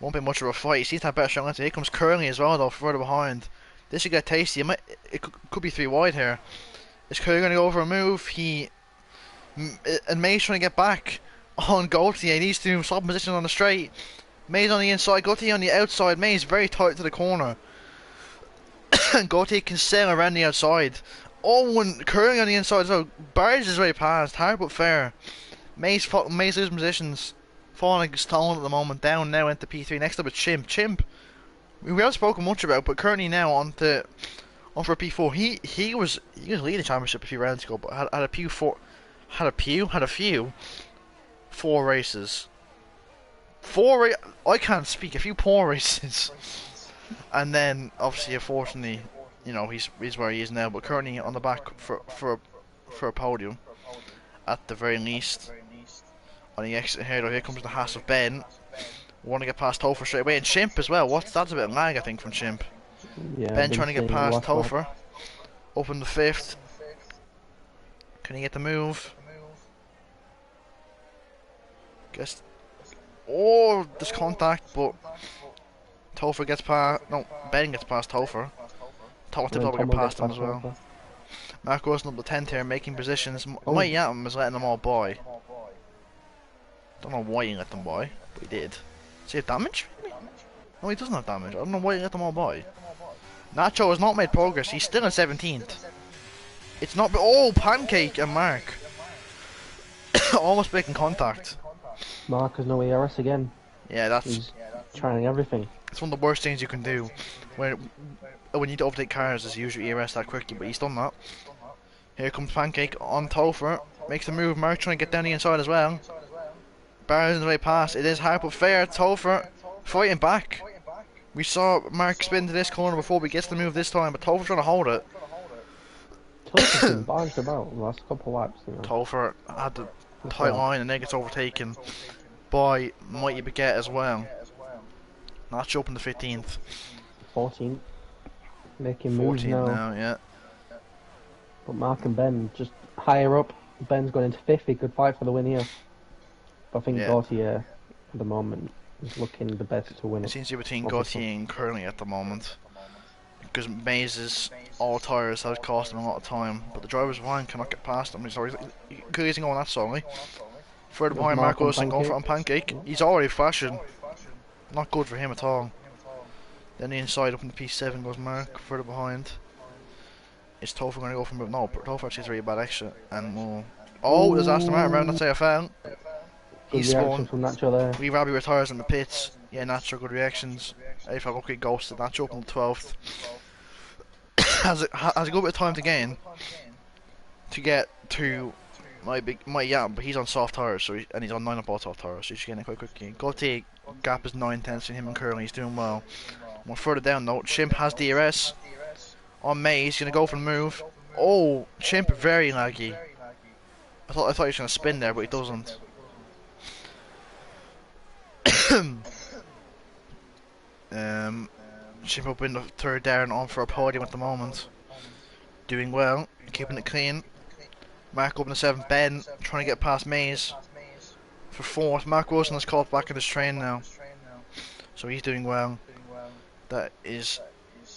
Won't be much of a fight. He seems to have better shot. Here comes Curly as well, though, further behind. This should get tasty. It could be 3 wide here. Is Curly gonna go for a move? And May's trying to get back on Gautier. He needs to swap position on the straight. May's on the inside, Gautier on the outside. May's very tight to the corner. Gautier can sail around the outside. Oh, and Curling on the inside, so barges his way past. Hard but fair. May's losing positions. Falling like a stone at the moment. Down now into P3. Next up is Chimp. Chimp, we haven't spoken much about, but currently now on for P4. He was leading the championship a few rounds ago, but had a few 4 races. I can't speak. A few poor races, and then obviously, unfortunately, you know, he's where he is now. But currently on the back for a podium, at the very least. On the exit here, though, here comes the Haas of Ben. Want to get past Topher straight away, and Chimp as well. That's a bit of lag, I think, from Chimp. Yeah, Ben trying to get past Topher. Up in the 5th. Can he get the move? Guess. Oh, there's contact, but Topher gets past. No, Ben gets past Topher. Topher tipped over, get past him as well. Mark Wilson up the 10th here, making positions. Mike Yatum is letting them all by. Don't know why he let them by, but he did. Does he have damage? No, he doesn't have damage. I don't know why he let them all by. Nacho has not made progress. He's still in 17th. It's not. Oh, Pancake and Mark almost making contact. Mark has no ERS again. Yeah, he's trying everything. It's one of the worst things you can do when you need to overtake cars is use your ERS that quickly. But he's done that. Here comes Pancake on Topher. Makes the move. Mark trying to get down the inside as well. Barrels in the way past. It is hard but fair. Topher fighting back. We saw Mark spin to this corner before he gets the move this time, but Topher trying to hold it. Topher's been barged about the last couple of laps. You know. Topher had the tight line and then gets overtaken by Mighty Baguette as well. Notch up in the 15th. 14th. Making moves now. Yeah. But Mark and Ben just higher up. Ben's going into 5th. He could fight for the win here. I think Gautier at the moment is looking the best to win it. It seems to be between Gautier and Curly at the moment. because Maze's all tyres has cost him a lot of time, but the drivers behind cannot get past him. He's already cruising on that slowly. Further behind Mark Wilson going for on Pancake. He's already flashing. Not good for him at all. Then the inside up in the P7 goes Mark, further behind. Is Topher going to go for move? No, Topher actually has a really bad exit. And we'll... Oh, there's Aston Martin around, that's how I found. He's spun. Rabbi retires in the pits. Yeah, Nacho, good reactions. If I look at Ghosted, Nacho up on the 12th. has a good bit of time to gain to get to my Yam, but he's on soft tires, so and he's on 9 up all soft tires, so he's getting it quite quickly. Gautier gap is 9/10 in him and Curly, he's doing well. More further down though, Chimp has DRS on May, he's gonna go for the move. Oh, Chimp very laggy. I thought he was gonna spin there, but he doesn't. Chimp up in the third down on for a podium at the moment. Doing well, keeping it clean. Mark up in the 7th, Ben trying to get past Maze for 4th. Mark Wilson has caught back in his train now, so he's doing well. That is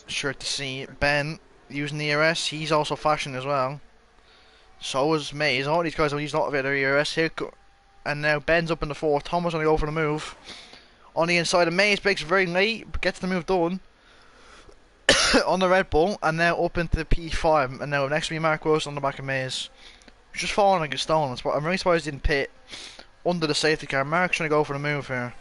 sure to see. Ben using the ERS, he's also flashing as well. So is Maze. All these guys are using a lot of their ERS here, and now Ben's up in the 4th. Thomas going to go for the move on the inside of Maze. Breaks very late, but gets the move done on the Red Bull, and now up into the P5. And now next to me, Mark Wilson on the back of Maze. Just falling like a stone. I'm really surprised he didn't pit under the safety car. Mark's trying to go for the move here.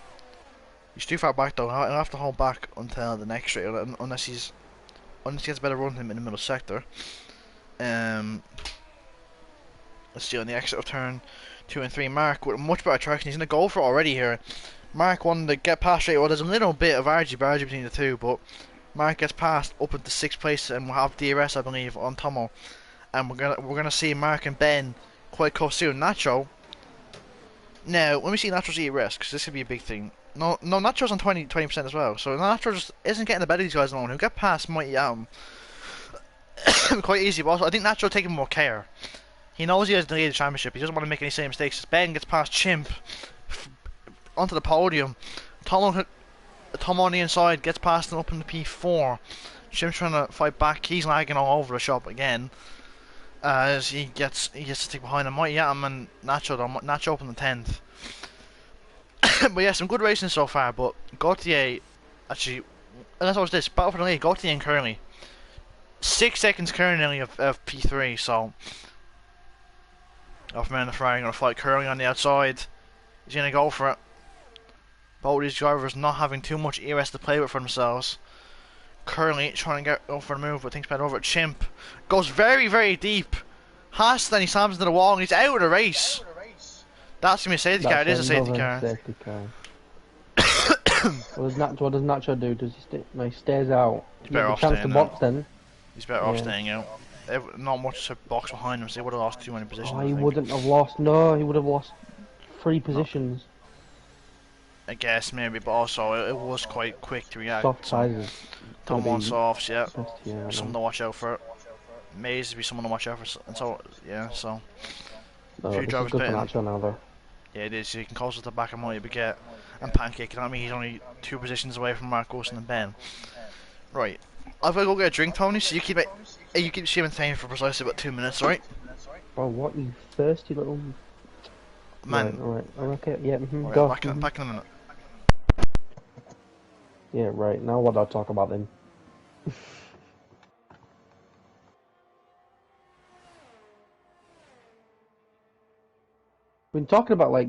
He's too far back though. He'll have to hold back until the next straight, unless he gets a better run than him in the middle sector. Let's see on the exit of turn 2 and 3. Mark with much better traction. He's gonna go for it already here. Mark wanted to get past straight. Well, there's a little bit of argy-bargy between the two, but Mark gets past up into 6th place and we'll have DRS, I believe, on Tomo. And we're gonna see Mark and Ben quite close soon. Nacho. Now, when we see Nacho's ERS, because this could be a big thing. No, Nacho's on 20% as well. So Nacho just isn't getting the better of these guys alone. He'll get past Mighty Adam quite easy. But also, I think Nacho will take more care. He knows he has to lead the championship. He doesn't want to make any same mistakes. Ben gets past Chimp onto the podium. Tom on the inside gets past him up in the P4. Chimp's trying to fight back. He's lagging all over the shop again. As he gets to stick behind him. Mighty Atom and Nacho though. Nacho up in the 10th. But yeah, some good racing so far. But Gautier actually, that's what this battle for the lead. Gautier and Curly, 6 seconds Curly of P3. So off man the fry gonna fight Curly on the outside. He's gonna go for it. Both these drivers not having too much ERS to play with for themselves. Curly trying to get over the move, but thinks better over it. Chimp goes very, very deep. Haas, then he slams into the wall and he's out of the race. That's gonna be a safety car. It is a safety car. What does Nacho do? Does he he stays out? He's better off staying out. He's better off staying out. Not much to box behind him, so he would have lost too many positions. Oh, he wouldn't have lost. No, he would have lost 3 positions. I guess maybe, but also it was quite quick to react. Soft sizes. Tom wants softs, yeah. Someone to watch out for. Maze to be someone to watch out for, and so yeah. So no, few drivers good for Nacho now though. Yeah, it is. So you can close at the back of Money Baguette and Pancake. I mean, he's only 2 positions away from Mark Wilson and Ben. Right, I've got to go get a drink, Tony. So you keep Shimon entertained for precisely about 2 minutes, right? Oh, what, you thirsty little man? Right, okay, yeah. Right, go. Back in a minute. Yeah, right. Now what do I talk about then? We've been talking about like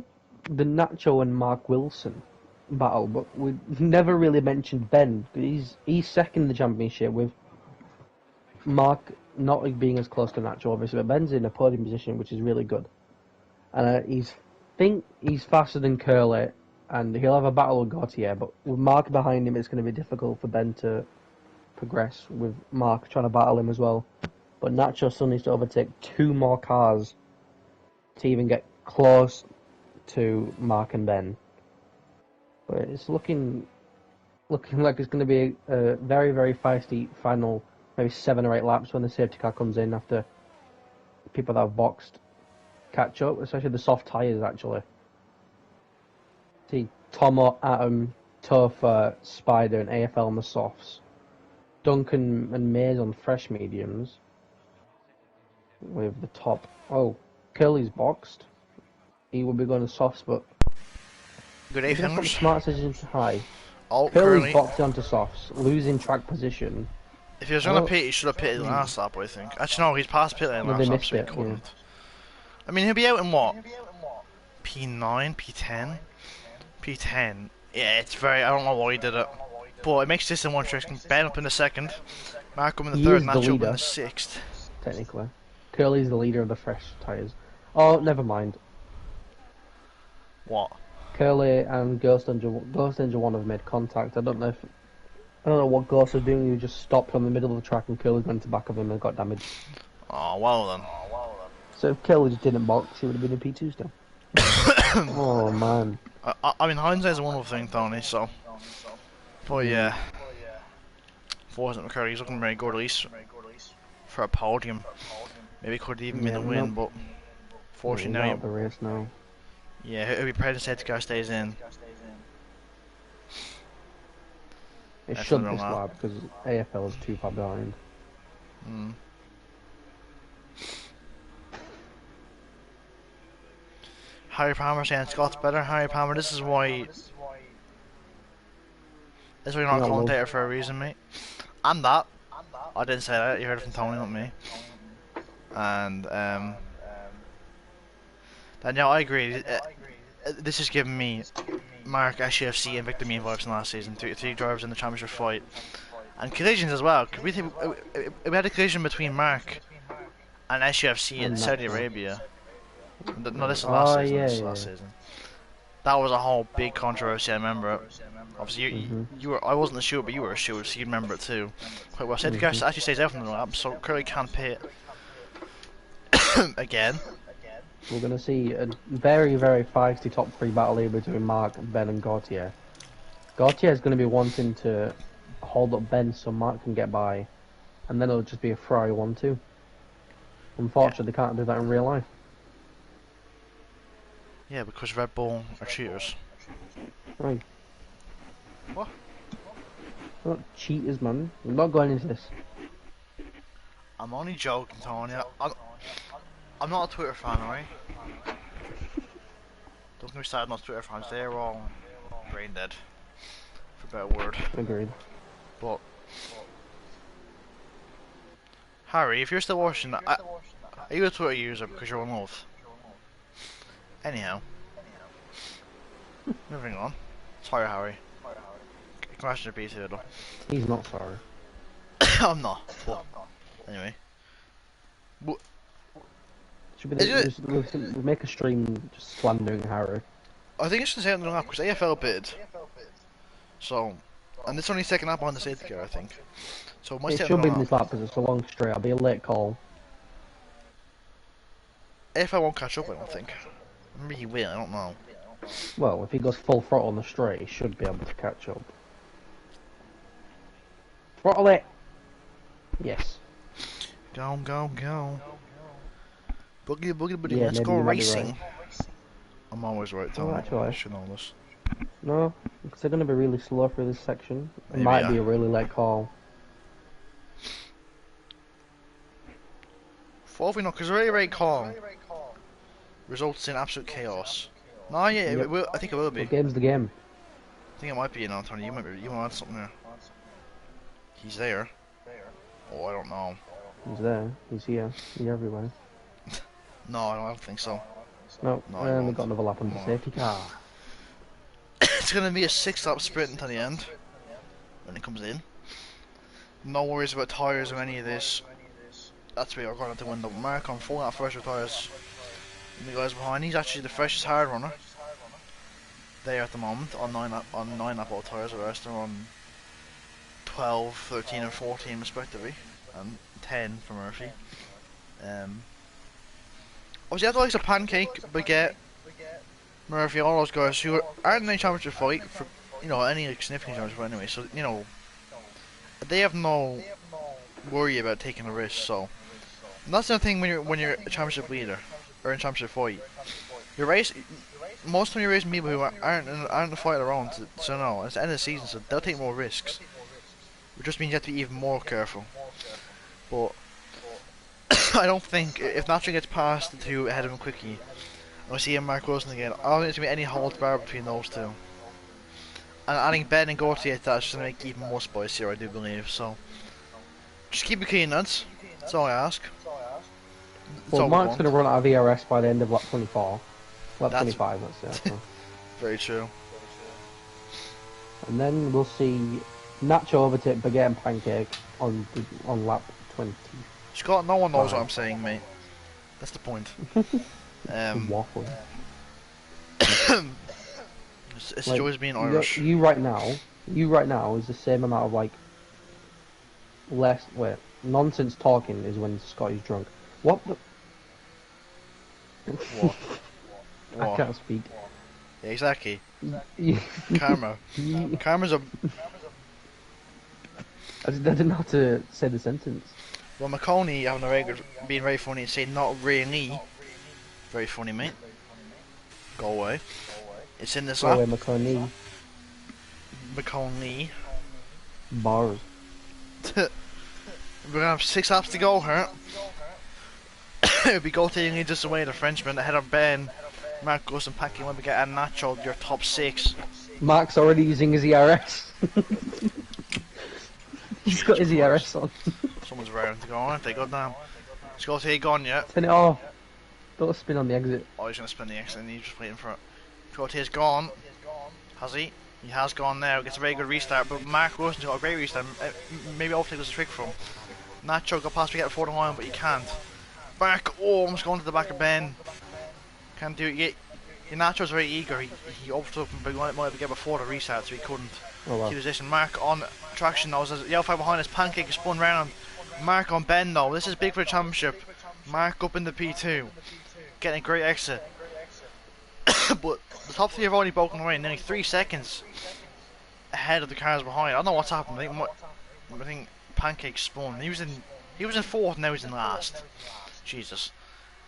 the Nacho and Mark Wilson battle, but we've never really mentioned Ben. He's second in the championship with Mark not being as close to Nacho, obviously, but Ben's in a podium position, which is really good. And he's faster than Curly, and he'll have a battle with Gautier, but with Mark behind him, it's going to be difficult for Ben to progress with Mark trying to battle him as well. But Nacho still needs to overtake 2 more cars to even get close to Mark and Ben. But it's looking like it's going to be a very, very feisty final, maybe 7 or 8 laps when the safety car comes in after people that have boxed catch up, especially the soft tyres actually. See Tomo, Atom, Topher, Spider and AFL on the softs. Duncan and Mays on fresh mediums. With the top. Oh, Curly's boxed. He will be going to softs, but. Good day, That's not fingers. the smart decision to high. Oh, Curly's boxed onto softs, losing track position. If he was going to pit, he should have pitted last lap, I think. Actually, no, he's past pit lane last lap, so he couldn't. Yeah. I mean, he'll be out in what? P9, P10? P10. Yeah, it's very. I don't know why he did it. But it makes this in one trick. Ben up in the second, Mark up in the third, and Nacho up in the sixth. Technically. Curly's the leader of the fresh tyres. Oh, never mind. What? Curly and Ghost Ninja 1 have made contact. I don't know what Ghost was doing. He just stopped on the middle of the track and Curly went to back of him and got damaged. Oh, well then. So if Curly just didn't box, he would have been in P2 still. Oh man. I mean, hindsight's a wonderful thing, Tony, so. But yeah. Fortunately, Curry's looking very good, at least for a podium. Maybe could even been a win, but fortunately now. The race now. Yeah, he'll be proud to say the car stays in. It should this lap because AFL is too far behind. Harry Palmer saying Scott's better. Harry Palmer, this is why you're not a commentator for a reason, mate. And that. I didn't say that, you heard it from Tony, not me. And Danielle, I agree. This is giving me Mark, SCFC and Victor Mean vibes from last season. Three drivers in the championship fight. And collisions as well. We had a collision between Mark and SCFC in Saudi Arabia. No, this is last season. This is last season. That was a whole big controversy. I remember it. Obviously, you were. I wasn't a shooter, but you were a shooter, so you remember it too. Quite well. Safety car actually stays out from the lap, so Curly can't pit again. We're going to see a very, very feisty top 3 battle here between Mark, Ben, and Gautier. Gautier is going to be wanting to hold up Ben so Mark can get by, and then it'll just be a Ferrari 1-2. Unfortunately, they can't do that in real life. Yeah, because Red Bull are cheaters. Right. What? We're not cheaters, man. We're not going into this. I'm only joking, Tony. I'm not a Twitter fan, alright? Don't get me started on Twitter fans. They're all brain dead, for a better word. Agreed. But Harry, if you're still watching, are you a Twitter user because you're on love? Anyhow, moving on. Sorry, Harry. Crash your piece here, though. He's not sorry. I'm not. But anyway. But should be just make a stream just slandering Harry. I think it's the same lap because AFL bid. So, and it's only second lap on the safety car, I think. So it should be in this lap because it's a long straight. I'll be a late call. AFL won't catch up, I don't think. Maybe he will. I don't know. Well, if he goes full throttle on the straight, he should be able to catch up. Throttle it. Yes. Go, go, go. Boogie, boogie, boogie, yeah, let's go racing. Right. I'm always right, Tom. I should know this. No, because they're going to be really slow through this section. It might be a really late call. Fourth, no, because a really late call results in absolute chaos. No, yeah, it will, I think it will be. The game's the game. I think it might be, you know, Tony. You might add something there. He's there. Oh, I don't know. He's there. He's here. He's everywhere. No, I don't think so. No, we've got another lap on the safety car. It's going to be a 6-lap sprint until the end, when it comes in. No worries about tyres or any of this. That's where we're going to win the Mark on 4-lap fresher tyres. And the guys behind, he's actually the freshest hard runner there at the moment on 9-lap old tyres. The rest are on 12, 13 and 14 respectively, and 10 for Murphy. Obviously, that's like a pancake, baguette, Murphy, all those guys who aren't in any championship fight for, you know, any significant championship fight anyway. So, you know, they have no worry about taking a risk. So, and that's the thing when you're a championship leader or in championship fight. Most of you're racing people who aren't in the fight around. So no, it's the end of the season, so they'll take more risks. which just means you have to be even more careful. But I don't think if Nacho gets past the two ahead of him quickly, I'll see him Mark Wilson again. I don't think there's gonna be any hold bar between those two. And adding Ben and Gautier to that's just gonna make it even more spicier, I do believe. So just keep it clean, lads. That's all I ask. Well, Mark's going to run out of ERS by the end of lap 24. Lap 25, let's say. Very true. And then we'll see Nacho overtake Baguette and Pancake on lap 20. Scott, no one knows what I'm saying, mate. That's the point. Waffle. It's like, always being Irish. You right now is the same amount of like nonsense talking is when Scott is drunk. What the? What? I can't speak. Yeah, exactly. Karma. Karma's a... I didn't know how to say the sentence. Well, McConey having a very good, being very funny and saying not really. Very funny, mate. Go away. It's in this lap. Go away, McConey. McConey. Bars. We're gonna have 6 laps to go here. It'll be Gaultier leads us away, the Frenchman, ahead of Ben, Marcos and Paki when we get a Nacho, your top 6. Mark's already using his ERS. He's got his ERS on. Someone's raring to go, aren't they? Goddamn. Is Gaultier gone yet? Turn it off. Don't spin on the exit. Oh, he's gonna spin the exit and he's just waiting for it. Gaultier's gone. Has he? He has gone now. Gets a very good restart, but Mark Wilson's got a great restart. Maybe overtake was a trick for him. Nacho got past me get before the line, but he can't. Back, oh, almost going to the back of Ben. Can't do it yet. Nacho's very eager. He overtook him, but he wanted to get before the restart, so he couldn't. Oh, wow. Keep position. Mark on traction now. There's a yellow flag behind us. Pancake is spun round. Mark on Ben though. This is big for the championship. Mark up in the P2. Getting a great exit. But the top 3 have already broken away, nearly 3 seconds ahead of the cars behind. I don't know what's happened. I think Pancake spun. He was in 4th, now he's in last. Jesus.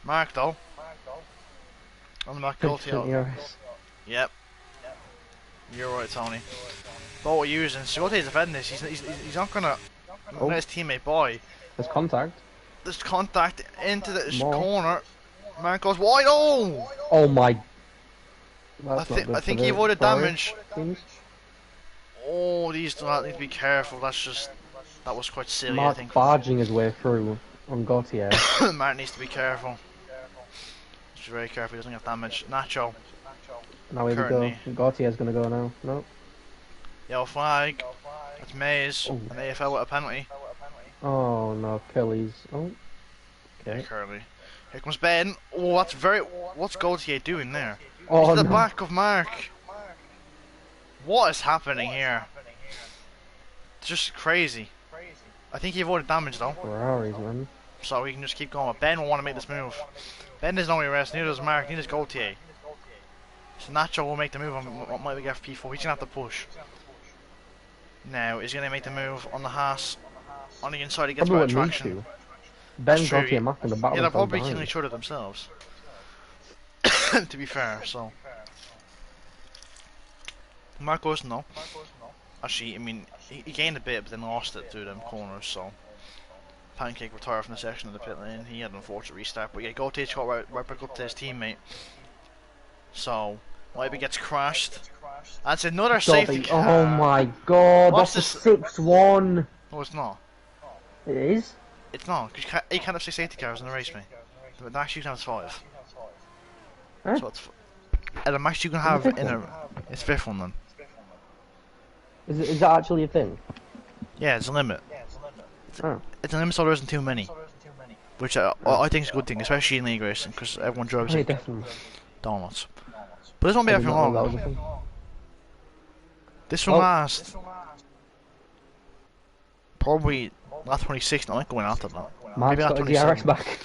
Mark though. On the back Gaultier. Yep. You're right, Tony. But what we're using, so Gaultier's defending this. He's not gonna let his teammate by. There's contact. There's contact into the corner. Mark goes wide. Oh! Oh my. I think he avoided damage. Oh, these do not need to be careful. That was quite silly. Mark I think. barging his way through on Gaultier. Mark needs to be careful. He's very careful. He doesn't get damage. Nacho. Now here we go. Gaultier's gonna go now. No. Yellow flag. That's Mays. Oh. And AFL with a penalty. Oh no, Kelly's. Oh. Okay. Yeah, Curly. Here comes Ben. Oh, that's very. What's Gaultier doing there? Oh, to the back of Mark. What is happening here? It's just crazy. I think he avoided damage though. Ferraris, man. So we can just keep going. Ben will want to make this move. Ben doesn't know rest. Neither does Mark. Neither does Gaultier. So Nacho will make the move on what might be F4. He's gonna have to push. Now he's gonna make the move on the Haas. On the inside, he gets better traction. Ben, Gaultier, and Mark in the battle. Yeah, they're probably killing each other themselves. To be fair, so Mark Wilson though. Actually, I mean, he gained a bit, but then lost it through them corners. So Pancake retired from the section of the pit lane. He had an unfortunate restart, but yeah, Gaultier got right back up to his teammate. So maybe gets crashed. That's another safety car. Oh my god, that's a 6-1. No, it's not. It is? It's not, because you can't have 6 safety cars in the race, mate. The max you can have is 5. Huh? So it's and the max you can have in a... It's 5th one then. Is that actually a thing? Yeah, it's a limit. Oh. It's a limit so there isn't too many. Which I think is a good thing, especially in league racing, because everyone drives like donuts. But this won't be everything long. This will last probably lap 26, not going after that. Maybe lap 27. Back.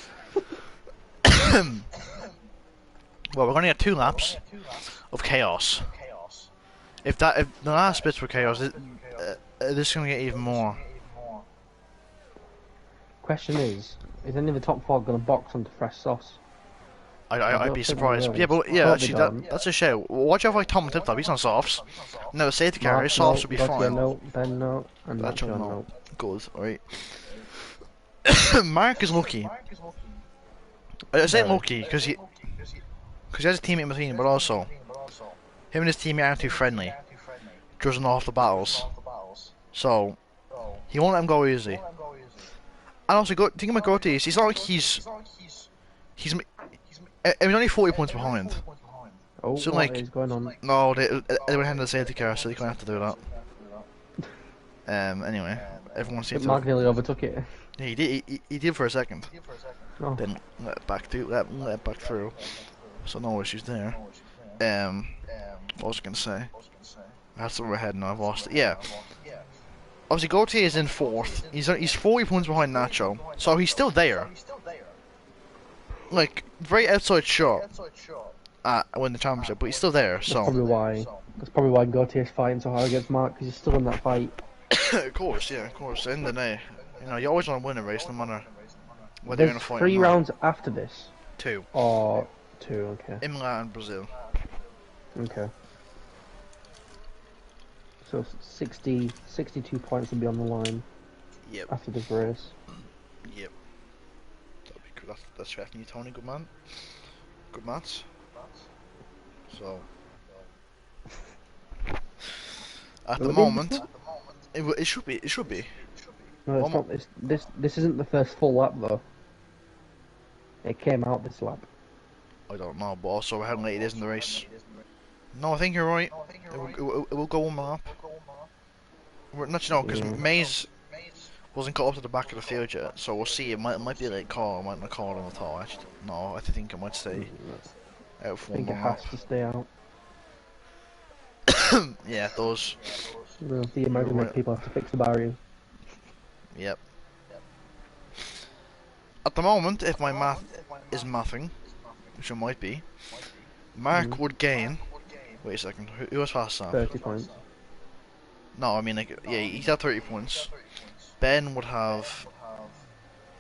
Well, we're going to get 2 laps of chaos. If the last bits were chaos, this is going to get even more. Question is any of the top 4 going to box onto fresh sauce? I'd be surprised. Yeah, but I yeah, hope they actually, don't. that's a shout. Watch out for like Tom Tip Top. He's on softs. No, safety car. His softs will be Gautier, fine. no. Ben, no. And That's Nacho, no. no. Good. Alright. Mark is lucky. I say Very. lucky because he has a teammate in between, but also him and his teammate aren't too friendly. Judging off the battles, so he won't let him go easy. And also, think about Gautier. He's not like he's only 40 points behind. Oh, So what like, is going on? no, they went hand the safety car, so they can't have to do that. Anyway, everyone seems to. Mark nearly overtook it. Yeah, he did. He did for a second. Oh. Then let it back through. So no issues there. What was I gonna say? I had something ahead and I've lost it. Yeah. Obviously, Gautier is in fourth. He's 40 points behind Nacho, so he's still there. Like very outside shot at win the championship, but he's still there. So That's probably why Gautier's fighting so hard against Mark, because he's still in that fight. of course, yeah, of course. In the day, you always want to win a race, no matter whether you're in a There's fight. 3 or not. rounds after this. 2. Or 2, okay. Imola and Brazil. Okay. So 62 points will be on the line. Yep. After this race. Yep. That's tracking you, Tony. Good man. Good maths. So, at the moment, it should be. It should be. No, it's not. This isn't the first full lap though. It came out this lap. I don't know, but also how late it is in the race. No, I think you're right. It will go one lap. Because Mays wasn't cut up to the back of the field yet, so we'll see. It might be a late call. It might not call him at all. Actually, no, I think it might stay out for one more lap. I think it has to stay out. Yeah, it does. The American right. People have to fix the barrier. Yep. At the moment, if my math is mathing, which it might be, Mark would gain. Wait a second. Who was fast now? 30 points. No, I mean like he's at 30 points. Ben would have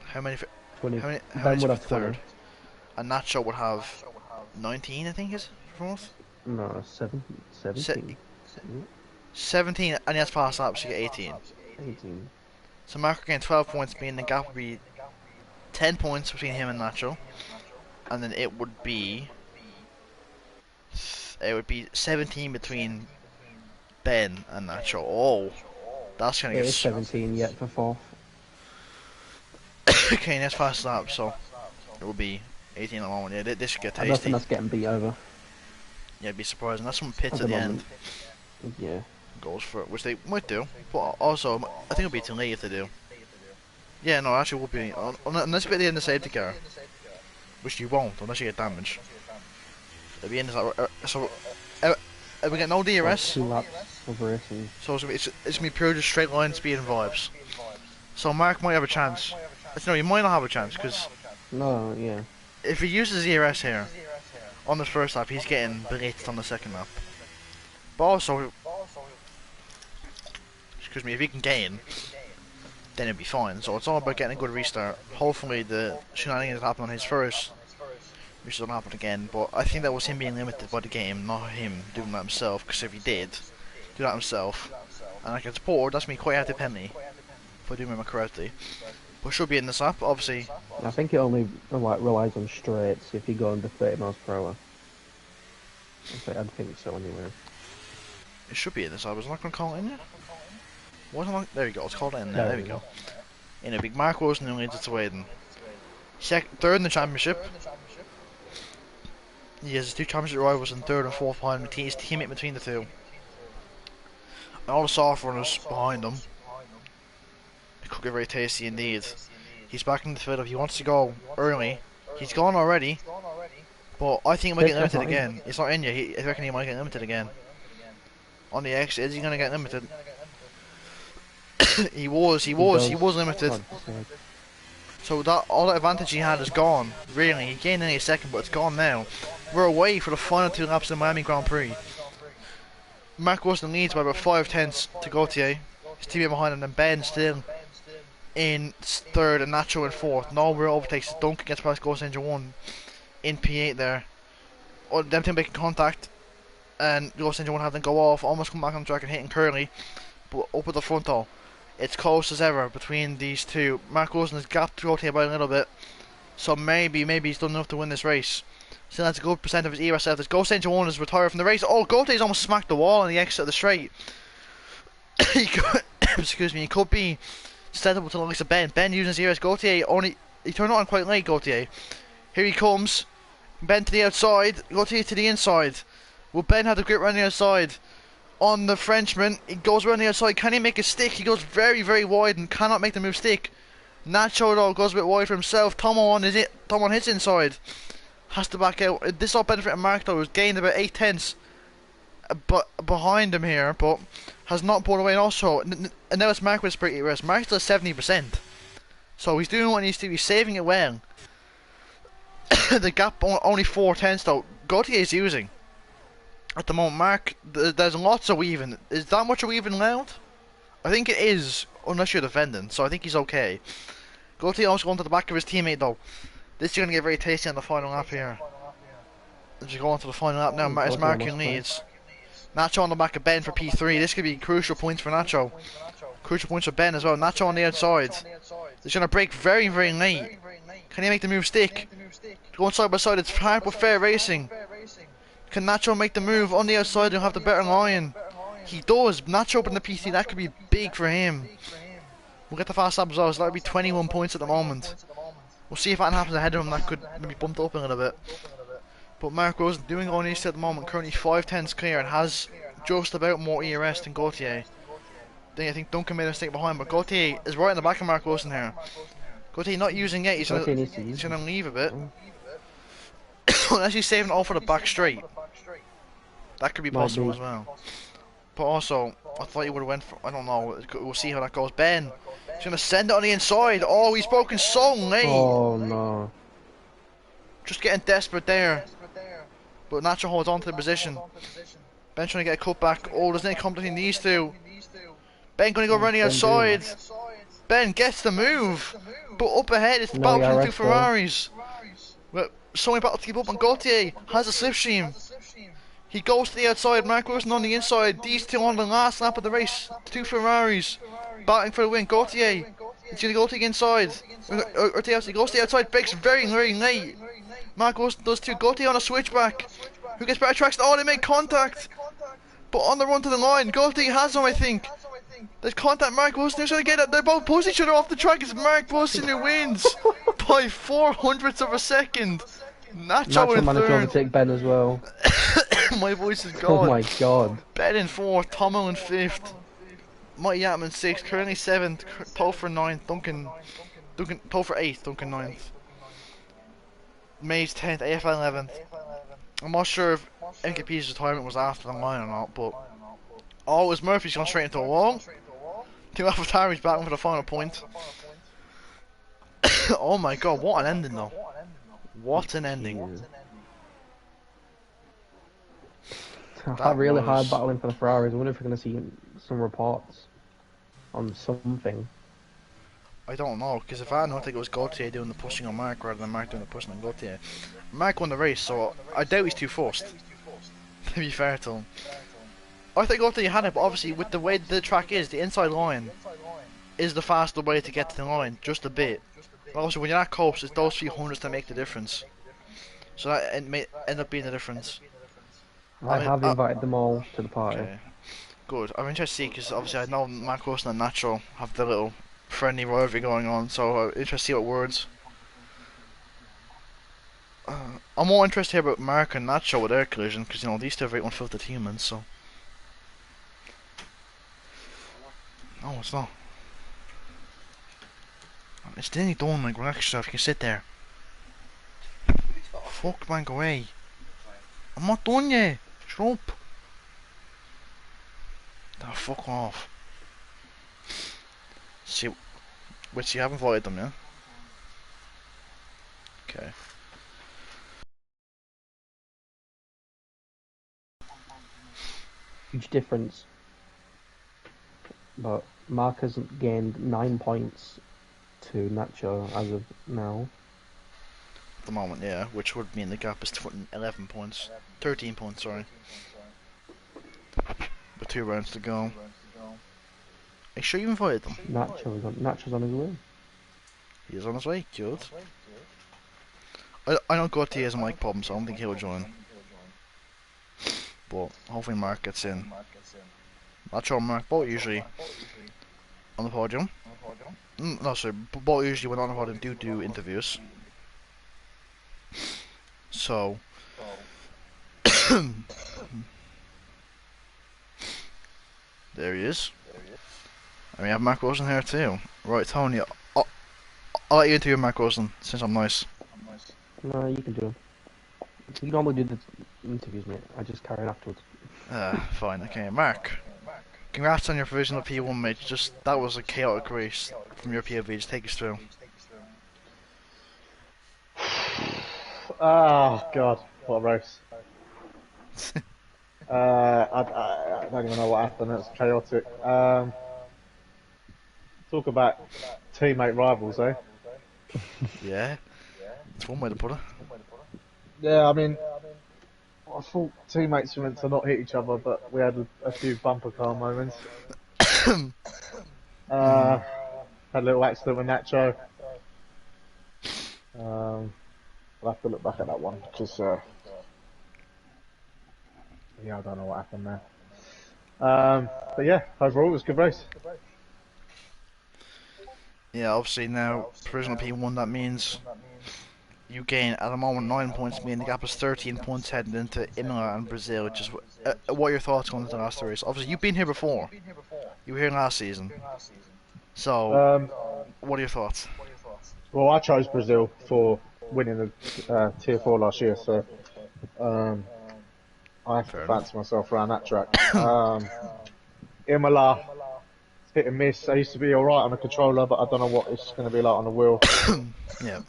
how many? 20. How many Ben would have third? 20. And Nacho would have 19, I think is for fourth. No, 17. 17, and he has passed up, so you get 18. 18. So Mark would gain 12 points, meaning the gap would be 10 points between him and Nacho, and then it would be 17 between Ben and Nacho. Oh, that's gonna get 17 yet for fourth. Okay, that's fast lap, so it will be 18 at the moment. Yeah, this should get tasty. I don't think that's getting beat over. Yeah, it'd be surprising. That's some pits at the end. Yeah. Goes for it, which they might do, but also I think it'll be too late if they do. Yeah, no, actually, will be unless you get the end of the safety car, which you won't unless you get damage. It'll be in so. We get no DRS. 2 laps of racing. So it's gonna be pure just straight line speed and vibes. So Mark might have a chance. No, he might not have a chance because no, yeah. If he uses DRS here on the first lap, he's getting blitzed on the second lap. But also, excuse me, if he can gain, then it'll be fine. So it's all about getting a good restart. Hopefully the shenanigans happen on his first, which doesn't happen again. But I think that was him being limited by the game, not him doing that himself. Because if he did do that himself, and I can support, that's me quite out the penalty if I do remember correctly. But should be in this lap, obviously. I think it only relies on straights if you go under 30 miles per hour. I'd think so anyway. It should be in this lap. Was I not going to call it in yet? Wasn't like, there we go. It's called in there. There we go. In a big Mark Wilson who leads it to Waden. Third in the championship. He has his 2 championship rivals in third and fourth behind him. His teammate between the two. And all the soft runners behind him. It could get very tasty indeed. He's back in the field. If he wants to go early, he's gone already. But I think he might get limited again. It's not in yet. I reckon he might get limited again. On the exit, is he going to get limited? he was limited. So all that advantage he had is gone. Really, he gained in a second, but it's gone now. We're away for the final 2 laps of the Miami Grand Prix. Mark Wilson leads by about 5/10 to Gautier. His teammate behind him, and Ben still in third and Nacho in fourth. No real overtakes. Duncan gets past Ghost Angel 1. in P8 there. Or them two making contact, and Ghost Engine won't have them go off, almost come back on the track and hitting Curly. But up at the front though, it's close as ever between these two. Mark Wilson has gapped Gautier by a little bit, so maybe he's done enough to win this race. Still has a good percent of his ERS left. As Ghost Engine 1 is retired from the race. Oh, Gautier's almost smacked the wall on the exit of the straight. He could, excuse me, he could be set up to the likes of Ben. Ben using his ERS. Gautier he turned it on quite late, Gautier. Here he comes. Ben to the outside, Gautier to the inside. Will Ben have the grip around the outside? On the Frenchman, he goes around the outside. Can he make it stick? He goes very, very wide and cannot make the move stick. Nacho though goes a bit wide for himself. Tomo on his inside. Has to back out. This all benefited Mark though, who's gained about 8 tenths but behind him here, but has not pulled away. And also, and now it's Mark with his pretty rest. Mark's still 70%. So he's doing what he needs to. He's saving it well. The gap only 4 tenths though. Gautier is using at the moment. Mark, there's lots of weaving. Is that much of weaving allowed? I think it is, unless you're defending. So I think he's okay. Gautier also going to the back of his teammate though. This is going to get very tasty on the final lap here. Just going to the final lap now. It's Mark in leads. Nacho on the back of Ben for P3. This could be crucial points for Nacho. Crucial points for Ben as well. Nacho on the outside. He's going to break very, very late. Can he make the move stick? Going side by side, it's hard but fair racing. Can Nacho make the move on the outside and have the better line? He does. Nacho up in the PC, that could be big for him. We'll get the fast lap as well, so that would be 21 points at the moment. We'll see if that happens ahead of him, that could maybe bump up a little bit. But Mark Rosen doing all he needs to at the moment, currently 5 tenths clear and has just about more ERS than Gautier. Then I think Duncan made a mistake behind, but Gautier is right in the back of Mark Rosen here. Gautier not using it, he's going to leave a bit. Unless he's saving it all for the back straight. That could be possible as well. But also, I thought he would have went for, I don't know, we'll see how that goes. Ben, he's going to send it on the inside. Oh, he's broken so late. Oh no. Just getting desperate there. But Nacho holds on to the position. Ben trying to get a cut back. Oh, there's any company between these two. Ben going to go around the outside. Ben gets the move. But up ahead, it's the battle between the two Ferraris. Well, so many battle to keep up on. Gautier has a slipstream. He goes to the outside. Mark Wilson on the inside. These two on the last lap of the race. 2 Ferraris battling for the win. Gautier. He's going to go to the inside. Or to the outside. He goes to the outside. Breaks very, very late. Mark Wilson does too. Gautier on a switchback. Who gets better tracks? Oh, they make contact. But on the run to the line, Gautier has him, I think. There's contact. Mark Wilson is trying to get it. They're both pushing each other off the track. It's Mark Wilson who wins by 0.04 of a second. Nacho in managed third. to overtake Ben as well. My voice is gone. Oh my god. Ben in 4th, Tomo in 5th, Mighty Yatman 6th, Curly 7th, Topher 9th, Duncan Topher 8th, Duncan 9th, Mays 10th, AFL 11th. I'm not sure if MKP's retirement was after the line or not, but oh, it was Murphy's gone straight into a wall. 2 AlphaTauri's battling for the final point. Oh my god, what an ending though. What an ending. That really hard battling for the Ferraris. I wonder if we're going to see some reports on something. I don't know, because if I don't think it was Gautier doing the pushing on Mark rather than Mark doing the pushing on Gautier. Mark won the race, so I doubt he's too forced. To be fair to him. I think Gautier had it, but obviously with the way the track is, the inside line is the faster way to get to the line, just a bit. But also when you're at coast, it's those few hundreds that make the difference. So that it may end up being the difference. I have invited them all to the party. Okay. Good. I'm interested to see, because obviously I know Mark Wilson and Nacho have the little friendly rivalry going on, so I'm interested to see what words. I'm more interested to hear about Mark and Nacho with their collision, because you know these two have 1/5 humans, so. No, it's not. It's nearly done, like relax yourself, you can sit there. Fuck man, go away. I'm not done yet. Shut up. Oh, fuck off. See, which you haven't invited them, yeah? Okay. Huge difference. But Mark has gained 9 points to Nacho as of now. the moment, yeah, which would mean the gap is 11 points. 13 points, sorry. With 2 rounds to go. Are you sure you invited them? Nacho's on his way. He's on his way, good. I don't go to his mic problem, so I don't think he'll join. But hopefully Mark gets in. Not sure Mark, both usually on the podium. No, sorry, both usually when on the podium do interviews. So there he is. And we have Mark Rosen here too. Right, Tony, I'll let you interview Mark Rosen since I'm nice. No, you can do it. You normally do the interviews, mate. I just carry it afterwards. Fine, okay. Mark, congrats on your provisional P1, mate. That was a chaotic race from your POV. Just take us through. Oh God, what a race! I don't even know what happened. It was chaotic. Talk about teammate rivals, eh? Yeah, it's one way to put it. Yeah, I mean, I thought teammates were meant to not hit each other, but we had a few bumper car moments. Had a little accident with Nacho. I'll have to look back at that one because, yeah, I don't know what happened there. But yeah, overall it was a good race. Yeah, obviously now provisional P1. That means you gain at the moment 9 points, meaning the gap is 13 points heading into Imola and Brazil. Which is what are your thoughts going into the last race? Obviously, you've been here before. You were here last season. So, what are your thoughts? Well, I chose Brazil for winning the Tier 4 last year, so I have to fancy myself around that track. Imola, hit and miss. I used to be alright on the controller, but I don't know what it's going to be like on the wheel. Yeah.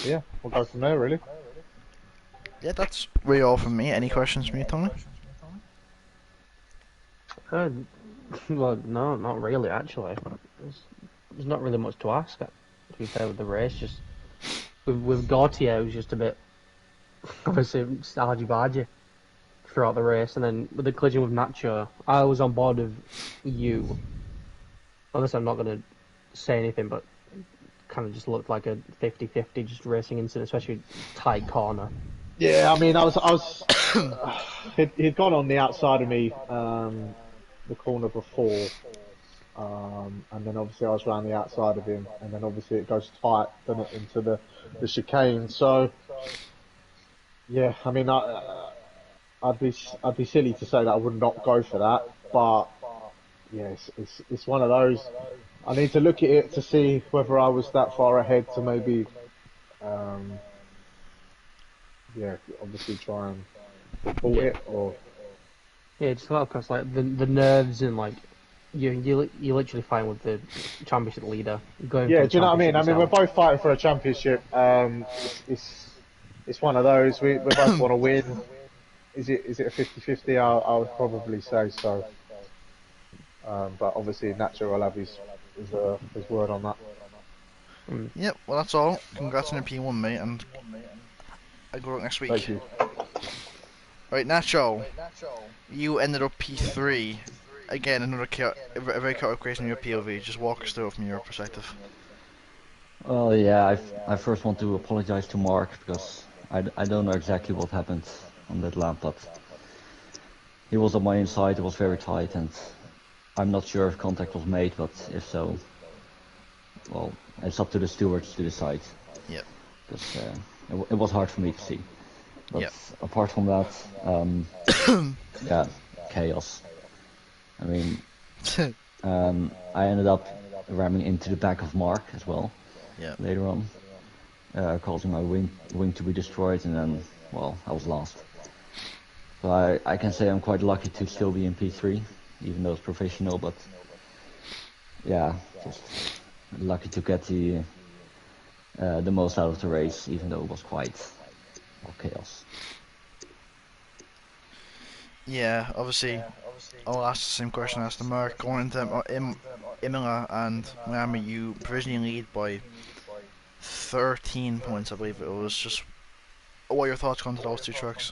Yeah, we'll go from there, really. Yeah, that's really all from me. Any questions from you, Tony? Well, no, not really, actually. There's not really much to ask, to be fair, with the race. Just with Gautier, it was just a bit, obviously, argy-bargy throughout the race. And then with the collision with Nacho, I was on board with you. Obviously, I'm not going to say anything, but kind of just looked like a 50-50 just racing incident, especially tight corner. Yeah, I mean, I was he'd gone on the outside of me, the corner before, and then obviously I was around the outside of him, and then obviously it goes tight, doesn't it, into the chicane. So, yeah, I mean, I'd be silly to say that I would not go for that, but yeah, it's one of those. I need to look at it to see whether I was that far ahead to maybe, yeah, obviously try and report it or. Yeah, just a lot because like the nerves and like you're literally fine with the championship leader going. Yeah, for the do you know what I mean? I mean, we're yourself. both fighting for a championship. It's one of those. We both want to win. Is it a 50-50? I would probably say so. But obviously, Nacho will have his word on that. Yep, well that's all. Congrats on your P1, mate, and I go out next week. Thank you. Right, Nacho, you ended up P3. Again, a very chaotic race in your POV. Just walk us through it from your perspective. Well, yeah, I first want to apologize to Mark because I don't know exactly what happened on that lap, but he was on my inside, it was very tight, and I'm not sure if contact was made, but if so, well, it's up to the stewards to decide. Yeah. Because it was hard for me to see. But yep. Apart from that, yeah, chaos. I mean, I ended up ramming into the back of Mark as well. Yeah. Later on, causing my wing to be destroyed, and then, well, I was lost. So I can say I'm quite lucky to still be in P3, even though it's professional. But yeah, just lucky to get the most out of the race, even though it was quite chaos. Yeah, obviously, I'll ask the same question I asked the Mark. Going into Imola and Miami, you provisionally lead by 13 points, I believe it was. Just what are your thoughts on those two tracks?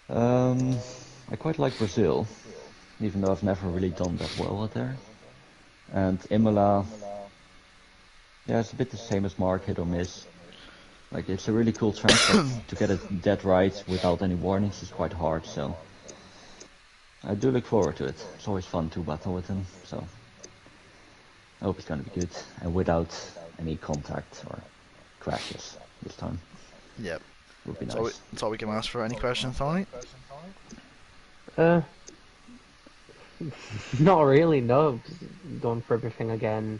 I quite like Brazil, even though I've never really done that well out there. And Imola, yeah, it's a bit the same as Mark, hit or miss. Like, it's a really cool track, but to get it dead right without any warnings is quite hard, so I do look forward to it. It's always fun to battle with him, so I hope it's gonna be good, and without any contact or crashes this time. Yep. Would be nice. So that's all we can ask for. Any questions, Tony? Not really, no. Just going for everything again.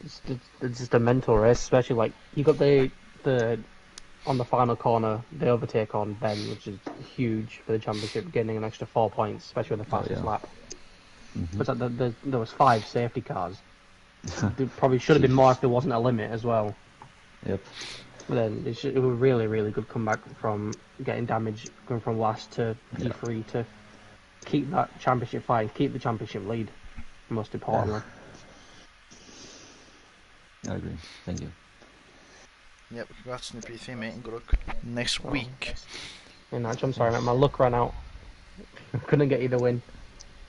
It's just a mental race, especially like you got the on the final corner, the overtake on Ben, which is huge for the championship, getting an extra 4 points, especially with the fastest lap. But there was 5 safety cars. There probably should have been more if there wasn't a limit as well. Yep. But then it was a really, really good comeback from getting damaged, going from last to P3 to keep that championship fight, keep the championship lead, most importantly. I agree. Thank you. Yep, congrats on the P3, mate, and good luck next week. In that, I'm sorry, mate, my luck ran out. Couldn't get you the win.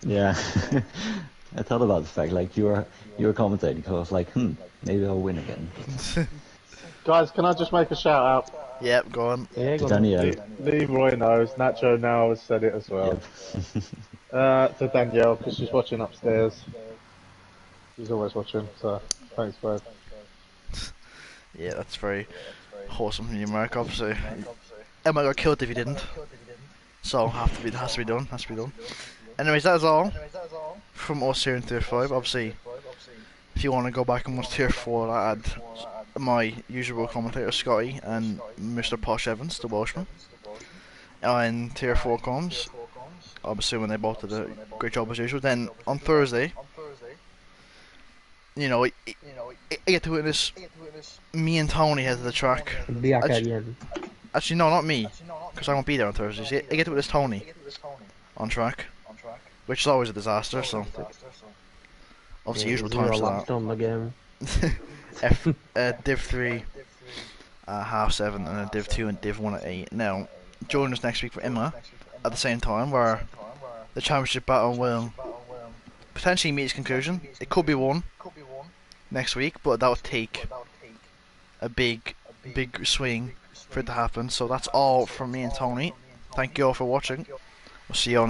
Yeah. I thought about the fact, like, you were commentating, because I was like, maybe I'll win again. Guys, can I just make a shout out? Yep, go on. Yeah, go on. Danielle. Leroy knows, Nacho now has said it as well. Yep. To Danielle, because she's watching upstairs. She's always watching, so thanks, babe. Yeah, that's very wholesome from you, Mark. Obviously, Emma got killed if you didn't. So has to be done. Anyways, that is all from us here in Tier 5. Obviously, if you want to go back and watch Tier 4, I had my usual commentator Scotty and Mr. Posh Evans, the Welshman. And Tier 4 comes. I'm assuming they both did a great job as usual. Then on Thursday, you know, I get to witness me and Tony head to the track. Actually, no, not me, because I won't be there on Thursdays. I get to witness Tony on track, which is always a disaster. So obviously, usual times for that. Div 3 half 7, and a Div 2 and Div 1 at 8. Now, join us next week for Imma at the same time, where the championship battle will potentially meet its conclusion. It could be won next week, but that would take a big swing for it to happen. So that's all from me and Tony. Thank you all for watching. We'll see you on